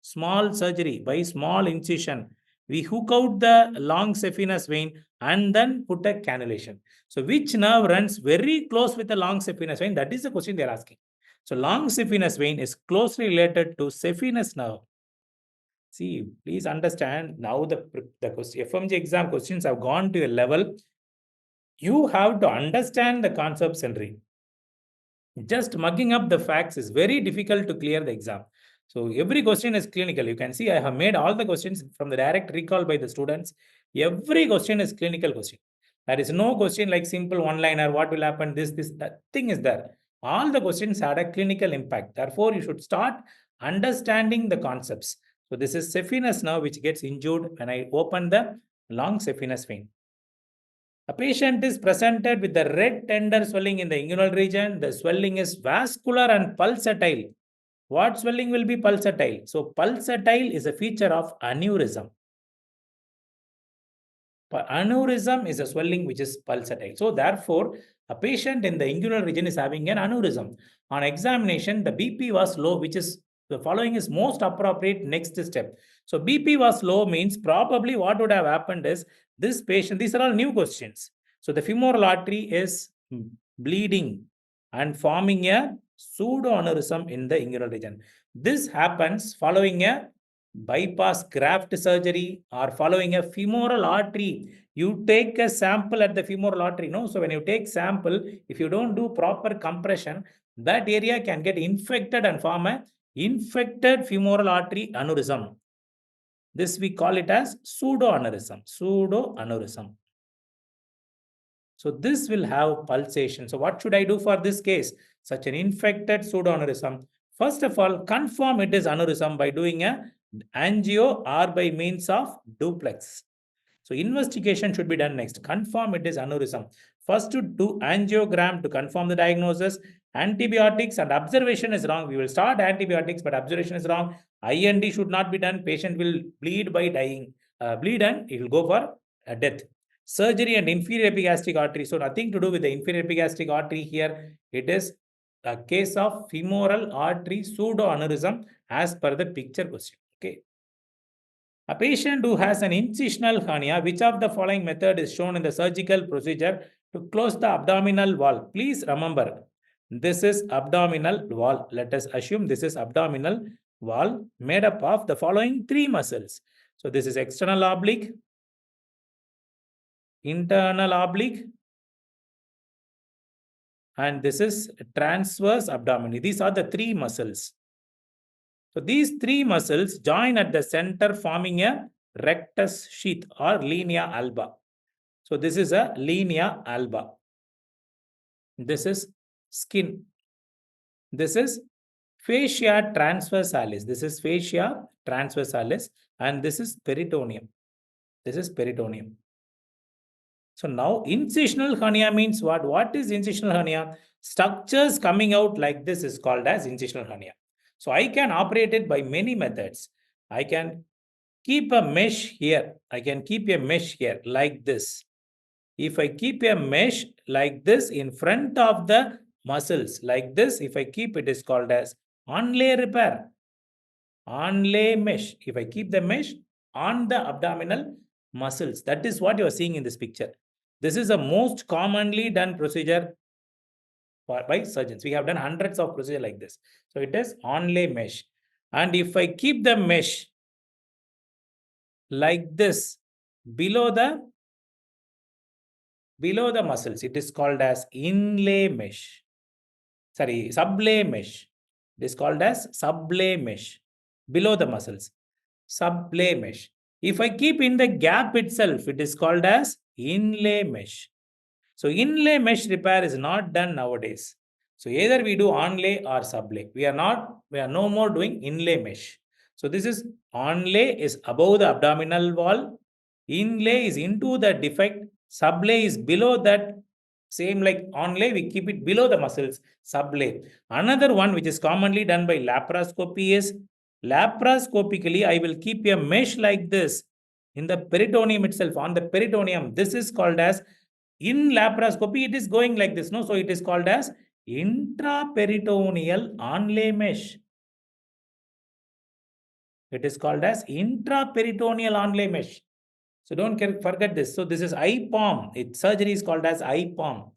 small surgery, by small incision. We hook out the long saphenous vein and then put a cannulation. So which nerve runs very close with the long saphenous vein? That is the question they are asking. So long saphenous vein is closely related to saphenous nerve. See, please understand now the FMG exam questions have gone to a level. You have to understand the concepts and read. Just mugging up the facts is very difficult to clear the exam. So every question is clinical. You can see I have made all the questions from the direct recall by the students. Every question is clinical question. There is no question like simple one-liner, what will happen, this, that thing is there. All the questions had a clinical impact. Therefore, you should start understanding the concepts. So this is saphenous nerve which gets injured when I open the long saphenous vein. A patient is presented with the red tender swelling in the inguinal region. The swelling is vascular and pulsatile. What swelling will be pulsatile? So pulsatile is a feature of aneurysm. Aneurysm is a swelling which is pulsatile. So therefore, a patient in the inguinal region is having an aneurysm. On examination, the BP was low, which is the following is most appropriate next step. So BP was low means probably what would have happened is this patient, these are all new questions. So the femoral artery is bleeding and forming a pseudoaneurysm in the inguinal region. This happens following a bypass graft surgery or following a femoral artery. You take a sample at the femoral artery, no? So when you take sample, if you don't do proper compression, that area can get infected and form a infected femoral artery aneurysm. This we call it as pseudoaneurysm. Pseudoaneurysm. So this will have pulsation. So what should I do for this case? Such an infected pseudoaneurysm. First of all, confirm it is aneurysm by doing a angio or by means of duplex. So investigation should be done next. Confirm it is aneurysm. First to do angiogram to confirm the diagnosis. Antibiotics and observation is wrong. We will start antibiotics, but observation is wrong. IND should not be done. Patient will bleed by dying. Bleed and it will go for death. Surgery and inferior epigastric artery. So nothing to do with the inferior epigastric artery here. It is a case of femoral artery pseudoaneurysm as per the picture question. Okay. A patient who has an incisional hernia, which of the following method is shown in the surgical procedure to close the abdominal wall? Please remember, this is abdominal wall. Let us assume this is abdominal wall made up of the following three muscles. So this is external oblique, internal oblique, and this is transverse abdomen. These are the three muscles. So these three muscles join at the center forming a rectus sheath or linea alba. So this is a linea alba. This is skin. This is fascia transversalis. This is fascia transversalis and this is peritoneum. This is peritoneum. So now incisional hernia means what? What is incisional hernia? Structures coming out like this is called as incisional hernia. So I can operate it by many methods. I can keep a mesh here. I can keep a mesh here like this. If I keep a mesh like this in front of the muscles like this, if I keep it is called as onlay repair. Onlay mesh. If I keep the mesh on the abdominal muscles, that is what you are seeing in this picture. This is the most commonly done procedure by surgeons. We have done hundreds of procedures like this. So it is onlay mesh. And if I keep the mesh like this below the muscles, it is called as inlay mesh. Sorry, sublay mesh. It is called as sublay mesh. Below the muscles. Sublay mesh. If I keep in the gap itself, it is called as inlay mesh. So inlay mesh repair is not done nowadays. So either we do onlay or sublay. We are no more doing inlay mesh. So this is onlay is above the abdominal wall. Inlay is into the defect. Sublay is below that. Same like onlay, we keep it below the muscles. Sublay. Another one which is commonly done by laparoscopy is laparoscopically, I will keep a mesh like this in the peritoneum itself, on the peritoneum. This is called as, in laparoscopy, it is going like this, no? So it is called as intraperitoneal onlay mesh. It is called as intraperitoneal onlay mesh. So don't forget this. So this is IPOM. Its surgery is called as IPOM.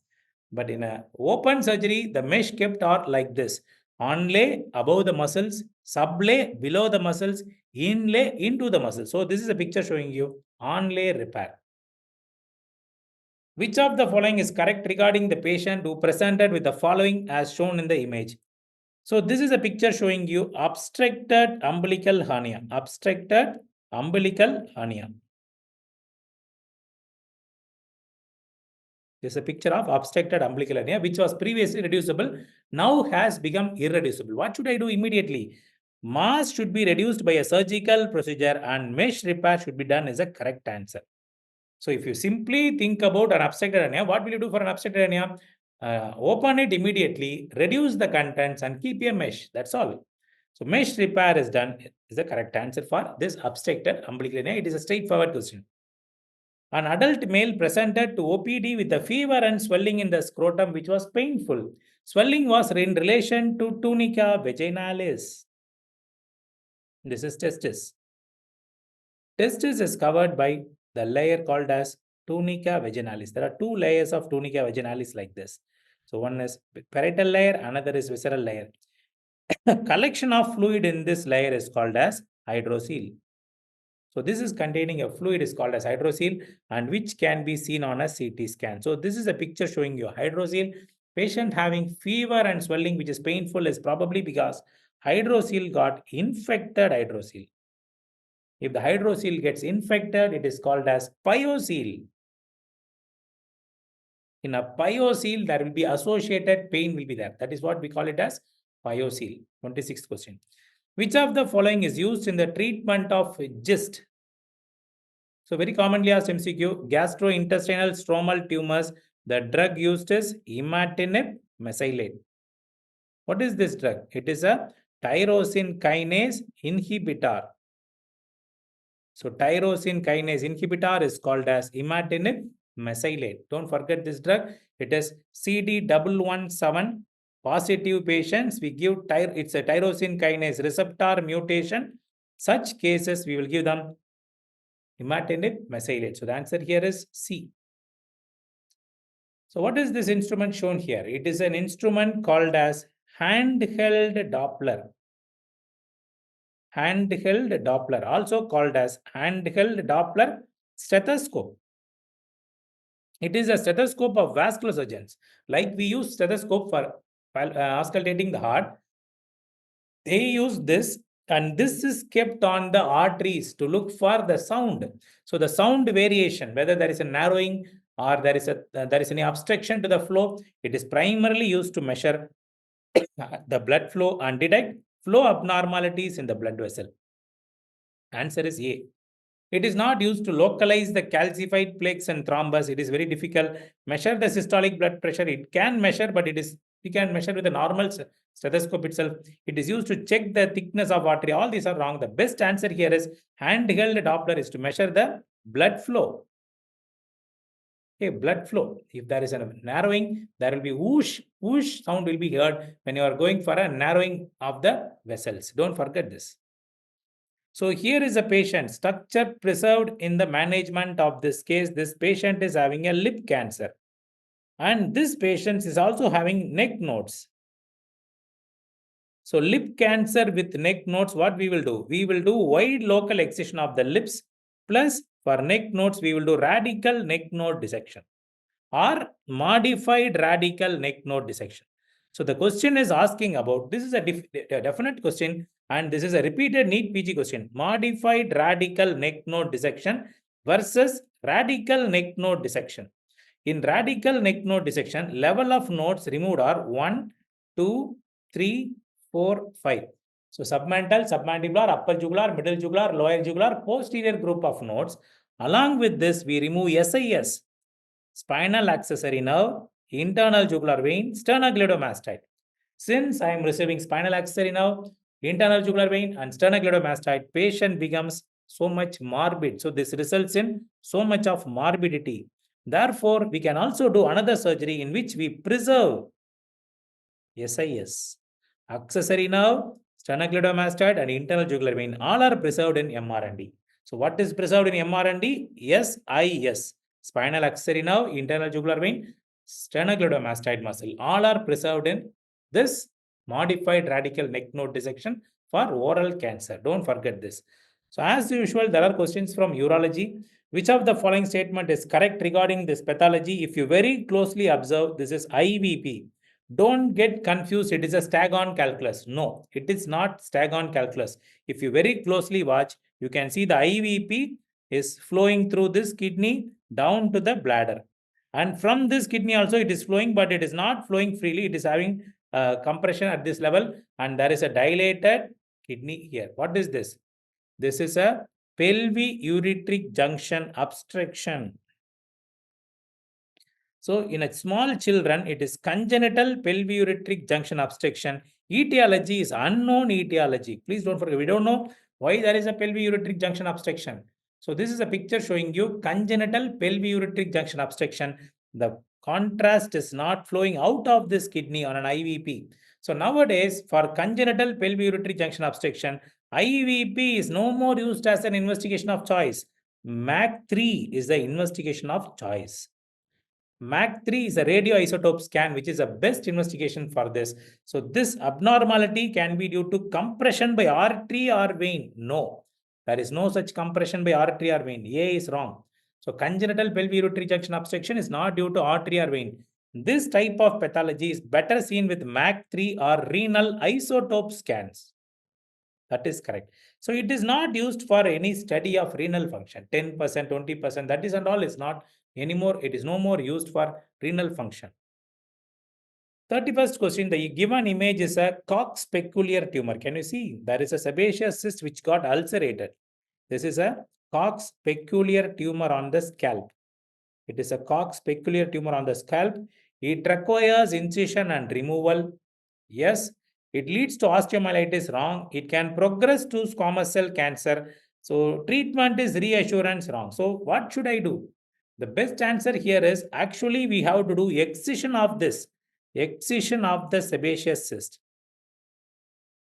But in a open surgery, the mesh kept are like this. onlay above the muscles, sublay below the muscles, inlay into the muscles. So this is a picture showing you onlay repair. Which of the following is correct regarding the patient who presented with the following as shown in the image? So this is a picture showing you obstructed umbilical hernia. Obstructed umbilical hernia. This is a picture of obstructed umbilical hernia, which was previously reducible, now has become irreducible. What should I do immediately? Mass should be reduced by a surgical procedure and mesh repair should be done as a correct answer. So if you simply think about an obstructed hernia, what will you do for an obstructed hernia? Open it immediately, reduce the contents and keep a mesh. That's all. So mesh repair is done is the correct answer for this obstructed umbilical hernia. It is a straightforward question. An adult male presented to OPD with a fever and swelling in the scrotum, which was painful. Swelling was in relation to tunica vaginalis. This is testis. Testis is covered by the layer called as tunica vaginalis. There are two layers of tunica vaginalis like this. So one is parietal layer, another is visceral layer. Collection of fluid in this layer is called as hydrocele. So this is containing a fluid is called as hydrocele and which can be seen on a CT scan. So this is a picture showing you hydrocele. Patient having fever and swelling which is painful is probably because hydrocele got infected hydrocele. If the hydrocele gets infected, it is called as pyocele. In a pyocele, there will be associated pain will be there. That is what we call it as pyocele. 26th question. Which of the following is used in the treatment of GIST? So very commonly asked MCQ, gastrointestinal stromal tumors. The drug used is imatinib mesylate. What is this drug? It is a tyrosine kinase inhibitor. So tyrosine kinase inhibitor is called as imatinib mesylate. Don't forget this drug. It is CD117 positive patients. We give it's a tyrosine kinase receptor mutation. Such cases we will give them imatinib mesylate. So the answer here is C. So what is this instrument shown here? It is an instrument called as handheld Doppler. Handheld Doppler, also called as handheld Doppler stethoscope. It is a stethoscope of vascular surgeons. Like we use stethoscope for auscultating the heart, they use this and this is kept on the arteries to look for the sound. So the sound variation, whether there is a narrowing or there is any obstruction to the flow, it is primarily used to measure the blood flow and detect flow abnormalities in the blood vessel. Answer is A. It is not used to localize the calcified plaques and thrombus. It is very difficult. Measure the systolic blood pressure. It can measure, but we can measure with a normal stethoscope itself. It is used to check the thickness of artery. All these are wrong. The best answer here is handheld Doppler is to measure the blood flow. Okay, blood flow. If there is a narrowing, there will be whoosh, whoosh sound will be heard when you are going for a narrowing of the vessels. Don't forget this. So here is a patient, structure preserved in the management of this case. This patient is having a lip cancer. And this patient is also having neck nodes. So lip cancer with neck nodes, what we will do? We will do wide local excision of the lips. Plus for neck nodes, we will do radical neck node dissection or modified radical neck node dissection. So the question is asking about, this is a definite question and this is a repeated NEET PG question. Modified radical neck node dissection versus radical neck node dissection. In radical neck node dissection, level of nodes removed are 1, 2, 3, 4, 5. So submental, submandibular, upper jugular, middle jugular, lower jugular, posterior group of nodes. Along with this, we remove SIS, spinal accessory nerve, internal jugular vein, sternocleidomastoid. Since I am receiving spinal accessory nerve, internal jugular vein and sternocleidomastoid, patient becomes so much morbid. So this results in so much of morbidity. Therefore, we can also do another surgery in which we preserve SIS, accessory nerve, sternocleidomastoid and internal jugular vein. All are preserved in MRND. So what is preserved in MRND? SIS, spinal accessory nerve, internal jugular vein, sternocleidomastoid muscle. All are preserved in this Modified radical neck node dissection for oral cancer. Don't forget this. So as usual, there are questions from urology. Which of the following statement is correct regarding this pathology? If you very closely observe, this is IVP. Don't get confused. It is a stag-on calculus. No, it is not stag-on calculus. If you very closely watch, you can see the IVP is flowing through this kidney down to the bladder. And from this kidney also it is flowing, but it is not flowing freely. It is having compression at this level, and there is a dilated kidney here. What is this? This is a pelviureteric junction obstruction. So in a small children, it is congenital pelviureteric junction obstruction. Etiology is unknown etiology. Please don't forget, we don't know why there is a pelviureteric junction obstruction. So this is a picture showing you congenital pelviureteric junction obstruction. The contrast is not flowing out of this kidney on an IVP. So nowadays, for congenital pelviureteric junction obstruction, IVP is no more used as an investigation of choice. MAC3 is the investigation of choice. MAC3 is a radioisotope scan, which is the best investigation for this. So this abnormality can be due to compression by artery or vein. No, there is no such compression by artery or vein. A is wrong. So congenital pelvic junction obstruction is not due to artery or vein. This type of pathology is better seen with MAC3 or renal isotope scans. That is correct. So it is not used for any study of renal function. 10%, 20%, that is and all is not anymore. It is no more used for renal function. 31st question, the given image is a Cox peculiar tumor. Can you see? There is a sebaceous cyst which got ulcerated. This is a Cox peculiar tumor on the scalp. It is a Cox peculiar tumor on the scalp. It requires incision and removal. Yes. It leads to osteomyelitis, wrong. It can progress to squamous cell cancer. So treatment is reassurance, wrong. So what should I do? The best answer here is actually we have to do excision of this. Excision of the sebaceous cyst.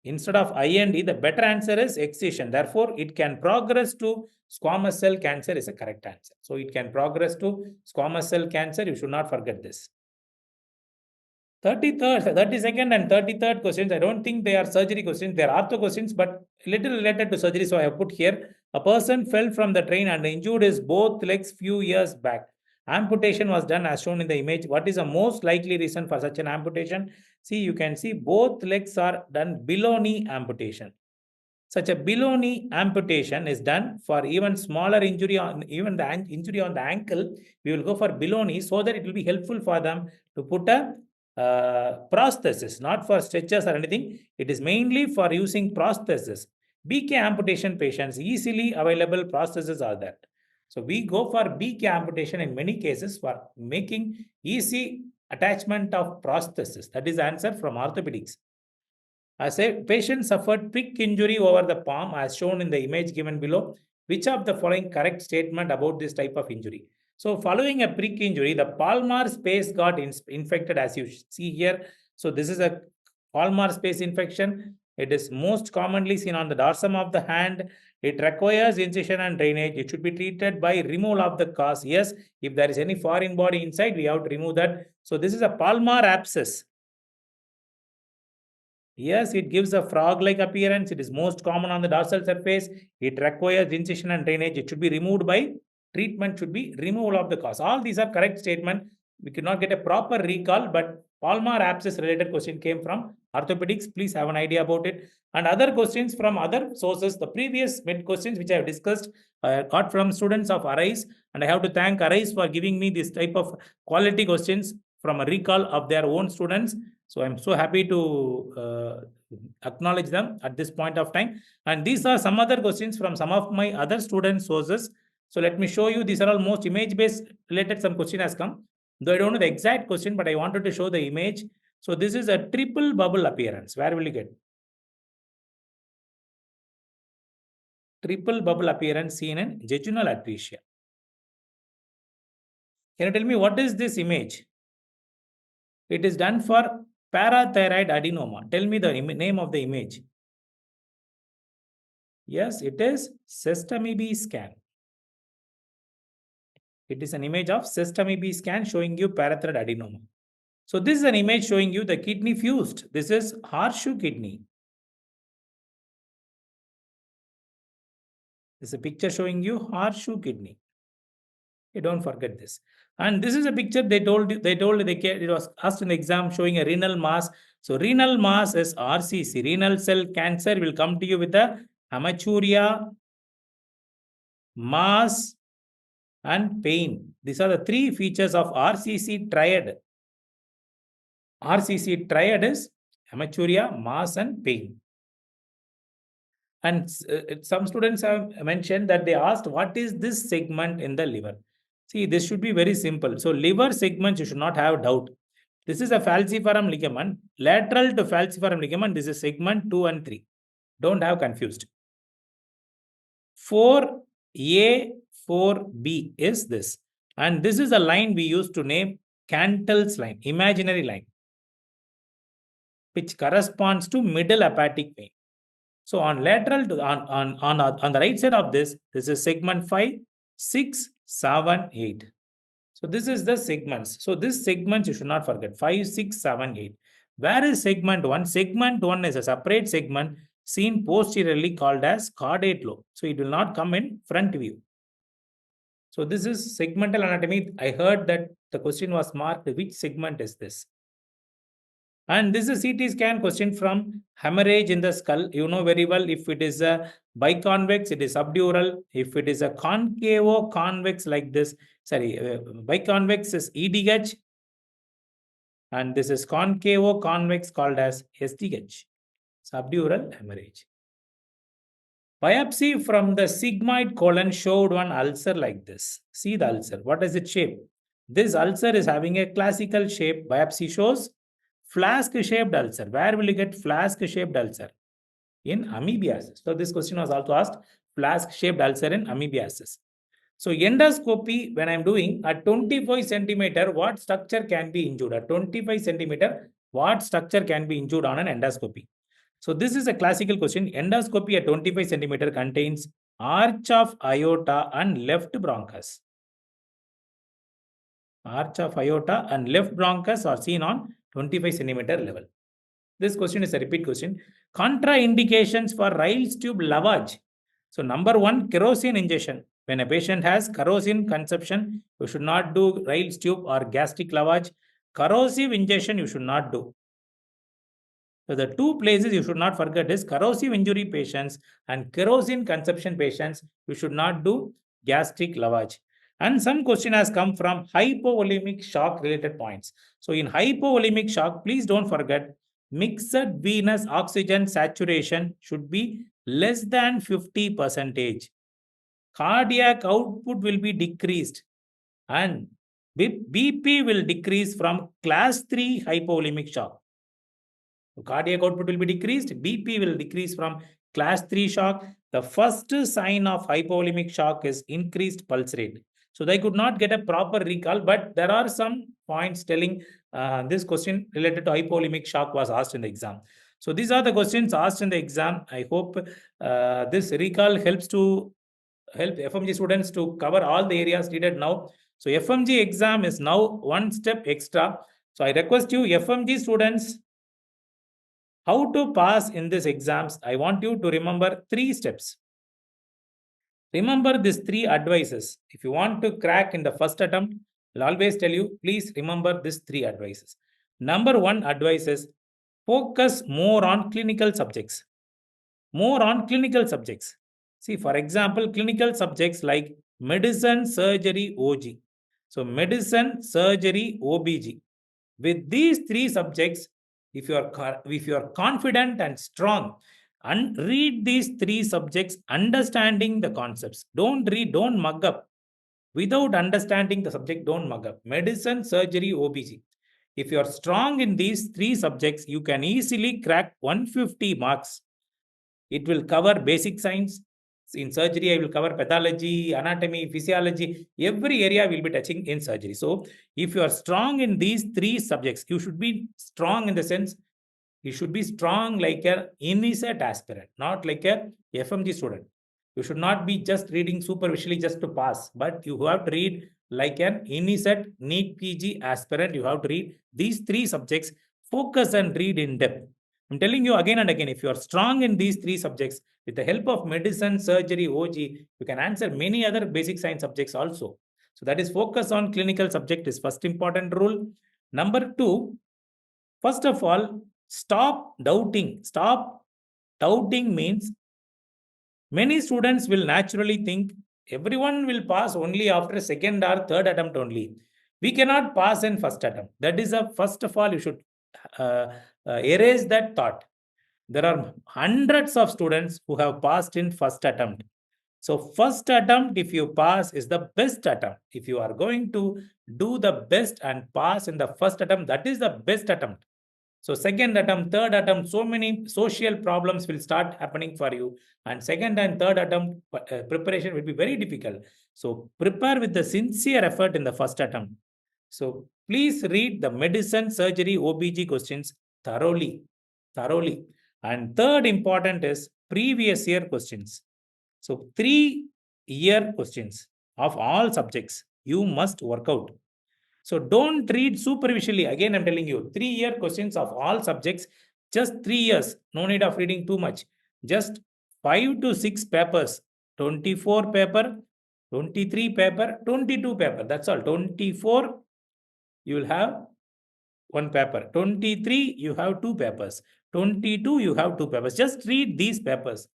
Instead of IND, the better answer is excision. Therefore, it can progress to squamous cell cancer is a correct answer. So it can progress to squamous cell cancer. You should not forget this. 32nd and 33rd questions, I don't think they are surgery questions. They are ortho questions, but little related to surgery. So I have put here, a person fell from the train and injured his both legs few years back. Amputation was done as shown in the image. What is the most likely reason for such an amputation? See, you can see both legs are done below knee amputation. Such a below knee amputation is done for even smaller injury on even the injury on the ankle. We will go for below knee so that it will be helpful for them to put a prosthesis, not for stretchers or anything. It is mainly for using prosthesis. BK amputation patients, easily available prosthesis are that. So we go for BK amputation in many cases for making easy attachment of prosthesis. That is the answer from orthopedics. As a patient suffered prick injury over the palm as shown in the image given below. Which of the following correct statement about this type of injury? So following a prick injury, the palmar space got infected as you see here. So this is a palmar space infection. It is most commonly seen on the dorsum of the hand. It requires incision and drainage. It should be treated by removal of the cause. Yes, if there is any foreign body inside, we have to remove that. So this is a palmar abscess. Yes, it gives a frog-like appearance. It is most common on the dorsal surface. It requires incision and drainage. It should be removed by treatment should be removal of the cause. All these are correct statement. We cannot get a proper recall, but palmar abscess related question came from orthopedics. Please have an idea about it. And other questions from other sources. The previous mid questions which I have discussed got from students of Arise. And I have to thank Arise for giving me this type of quality questions from a recall of their own students. So I'm so happy to acknowledge them at this point of time. And these are some other questions from some of my other student sources. So let me show you, these are all most image-based related, some question has come. Though I don't know the exact question, but I wanted to show the image. So this is a triple bubble appearance. Where will you get? Triple bubble appearance seen in jejunal atresia. Can you tell me what is this image? It is done for parathyroid adenoma. Tell me the name of the image. Yes, it is Sesame B scan. It is an image of Sesame B scan showing you parathyroid adenoma. So this is an image showing you the kidney fused. This is horseshoe kidney. This is a picture showing you horseshoe kidney. Okay, don't forget this. And this is a picture it was asked in the exam showing a renal mass. So renal mass is RCC. Renal cell cancer will come to you with the hematuria, mass, and pain. These are the three features of RCC triad. RCC triad is hematuria, mass, and pain. And some students have mentioned that they asked, what is this segment in the liver? See, this should be very simple. So liver segments, you should not have doubt. This is a falciparum ligament. Lateral to falciparum ligament, this is segment 2 and 3. Don't have confused. 4A, 4B is this. And this is a line we used to name Cantel's line, imaginary line, which corresponds to middle hepatic vein. So on lateral to on the right side of this is segment 5, 6, 7, 8. So this is the segments. So this segments you should not forget 5, 6, 7, 8. Where is segment 1? Segment 1 is a separate segment seen posteriorly called as caudate lobe. So it will not come in front view. So this is segmental anatomy. I heard that the question was marked. Which segment is this? And this is a CT scan question from hemorrhage in the skull. You know very well, if it is a biconvex, it is subdural. If it is a concavo-convex like this, biconvex is EDH. And this is concavo-convex called as SDH, subdural hemorrhage. Biopsy from the sigmoid colon showed one ulcer like this. See the ulcer. What is its shape? This ulcer is having a classical shape. Biopsy shows flask-shaped ulcer. Where will you get flask-shaped ulcer? In amoebiasis. So this question was also asked, flask-shaped ulcer in amoebiasis. So endoscopy, when I'm doing at 25 centimeter, what structure can be injured? At 25 centimeter, what structure can be injured on an endoscopy? So this is a classical question. Endoscopy at 25 centimeter contains arch of aorta and left bronchus. Arch of aorta and left bronchus are seen on 25 centimeter level. This question is a repeat question. Contraindications for Ryle's tube lavage. So number 1, kerosene injection. When a patient has kerosene consumption, you should not do Ryle's tube or gastric lavage. Corrosive injection you should not do. So the two places you should not forget is corrosive injury patients and kerosene consumption patients. You should not do gastric lavage. And some question has come from hypovolemic shock related points. So in hypovolemic shock, please don't forget mixed venous oxygen saturation should be less than 50%. Cardiac output will be decreased and BP will decrease from class 3 hypovolemic shock. So cardiac output will be decreased, BP will decrease from class 3 shock. The first sign of hypovolemic shock is increased pulse rate. So they could not get a proper recall, but there are some points telling this question related to hypovolemic shock was asked in the exam. So these are the questions asked in the exam. I hope this recall helps to help FMG students to cover all the areas needed now. So FMG exam is now one step extra. So I request you FMG students, how to pass in these exams. I want you to remember 3 steps. Remember these 3 advices. If you want to crack in the first attempt, I'll always tell you, please remember these 3 advices. Number 1 advice is focus more on clinical subjects. More on clinical subjects. See, for example, clinical subjects like medicine, surgery, OG. So medicine, surgery, OBG. With these 3 subjects, if you are confident and strong, and read these 3 subjects, understanding the concepts. Don't mug up. Without understanding the subject, don't mug up. Medicine, surgery, OBG. If you are strong in these 3 subjects, you can easily crack 150 marks. It will cover basic science. In surgery, I will cover pathology, anatomy, physiology. Every area will be touching in surgery. So if you are strong in these 3 subjects, you should be strong in the sense, you should be strong like a INISET aspirant, not like a FMG student. You should not be just reading superficially just to pass, but you have to read like an INISET, NEET PG aspirant, you have to read these 3 subjects, focus and read in depth. I'm telling you again and again, if you are strong in these 3 subjects, with the help of medicine, surgery, OG, you can answer many other basic science subjects also. So that is focus on clinical subject is first important rule. Number 2, first of all, stop doubting. Stop doubting means many students will naturally think everyone will pass only after second or third attempt only. We cannot pass in first attempt. That is a first of all, you should erase that thought. There are hundreds of students who have passed in first attempt. So first attempt, if you pass, is the best attempt. If you are going to do the best and pass in the first attempt, that is the best attempt. So second attempt, third attempt, so many social problems will start happening for you. And second and third attempt preparation will be very difficult. So prepare with the sincere effort in the first attempt. So please read the medicine, surgery, OBG questions thoroughly. And third important is previous year questions. So 3-year questions of all subjects you must work out. So don't read superficially. Again, I'm telling you, 3-year questions of all subjects, just 3 years. No need of reading too much. Just 5 to 6 papers, 24 paper, 23 paper, 22 paper. That's all. 24, you will have 1 paper. 23, you have 2 papers. 22, you have 2 papers. Just read these papers.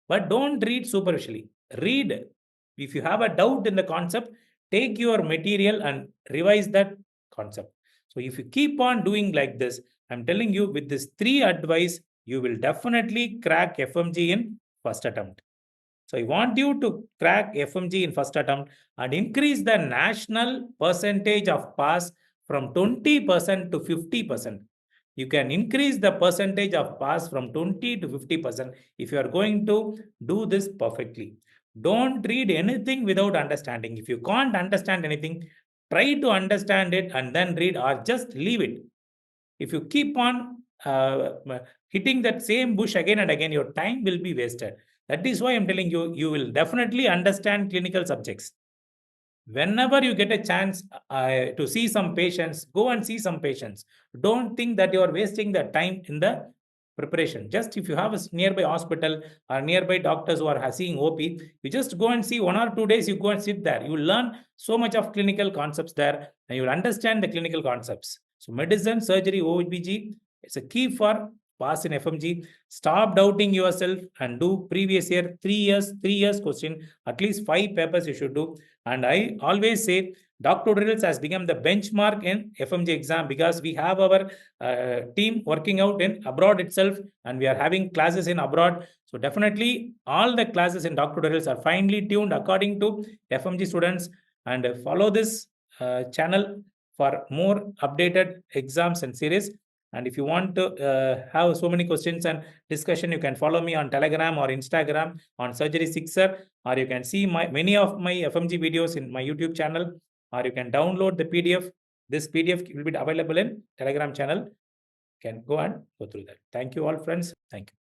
But don't read superficially. Read. If you have a doubt in the concept, take your material and revise that concept. So if you keep on doing like this, I'm telling you, with this 3 advice, you will definitely crack FMG in first attempt. So I want you to crack FMG in first attempt and increase the national percentage of pass from 20% to 50%. You can increase the percentage of pass from 20 to 50% if you are going to do this perfectly. Don't read anything without understanding. If you can't understand anything, try to understand it and then read, or just leave it. If you keep on hitting that same bush again and again, your time will be wasted. That is why I'm telling you, you will definitely understand clinical subjects. Whenever you get a chance to see some patients, go and see some patients. Don't think that you are wasting the time in the preparation. Just if you have a nearby hospital or nearby doctors who are seeing OP, you just go and see 1 or 2 days, you go and sit there. You will learn so much of clinical concepts there and you will understand the clinical concepts. So medicine, surgery, OBG, it's a key for pass in FMG. Stop doubting yourself and do previous year, 3 years question, at least 5 papers you should do. And I always say doctorals has become the benchmark in FMG exam because we have our team working out in abroad itself and we are having classes in abroad. So definitely all the classes in doctorals are finely tuned according to FMG students, and follow this channel for more updated exams and series. And if you want to have so many questions and discussion, you can follow me on Telegram or Instagram on Surgery Sixer, or you can see many of my FMG videos in my YouTube channel, or you can download the PDF. This PDF will be available in Telegram channel. You can go and go through that. Thank you all, friends. Thank you.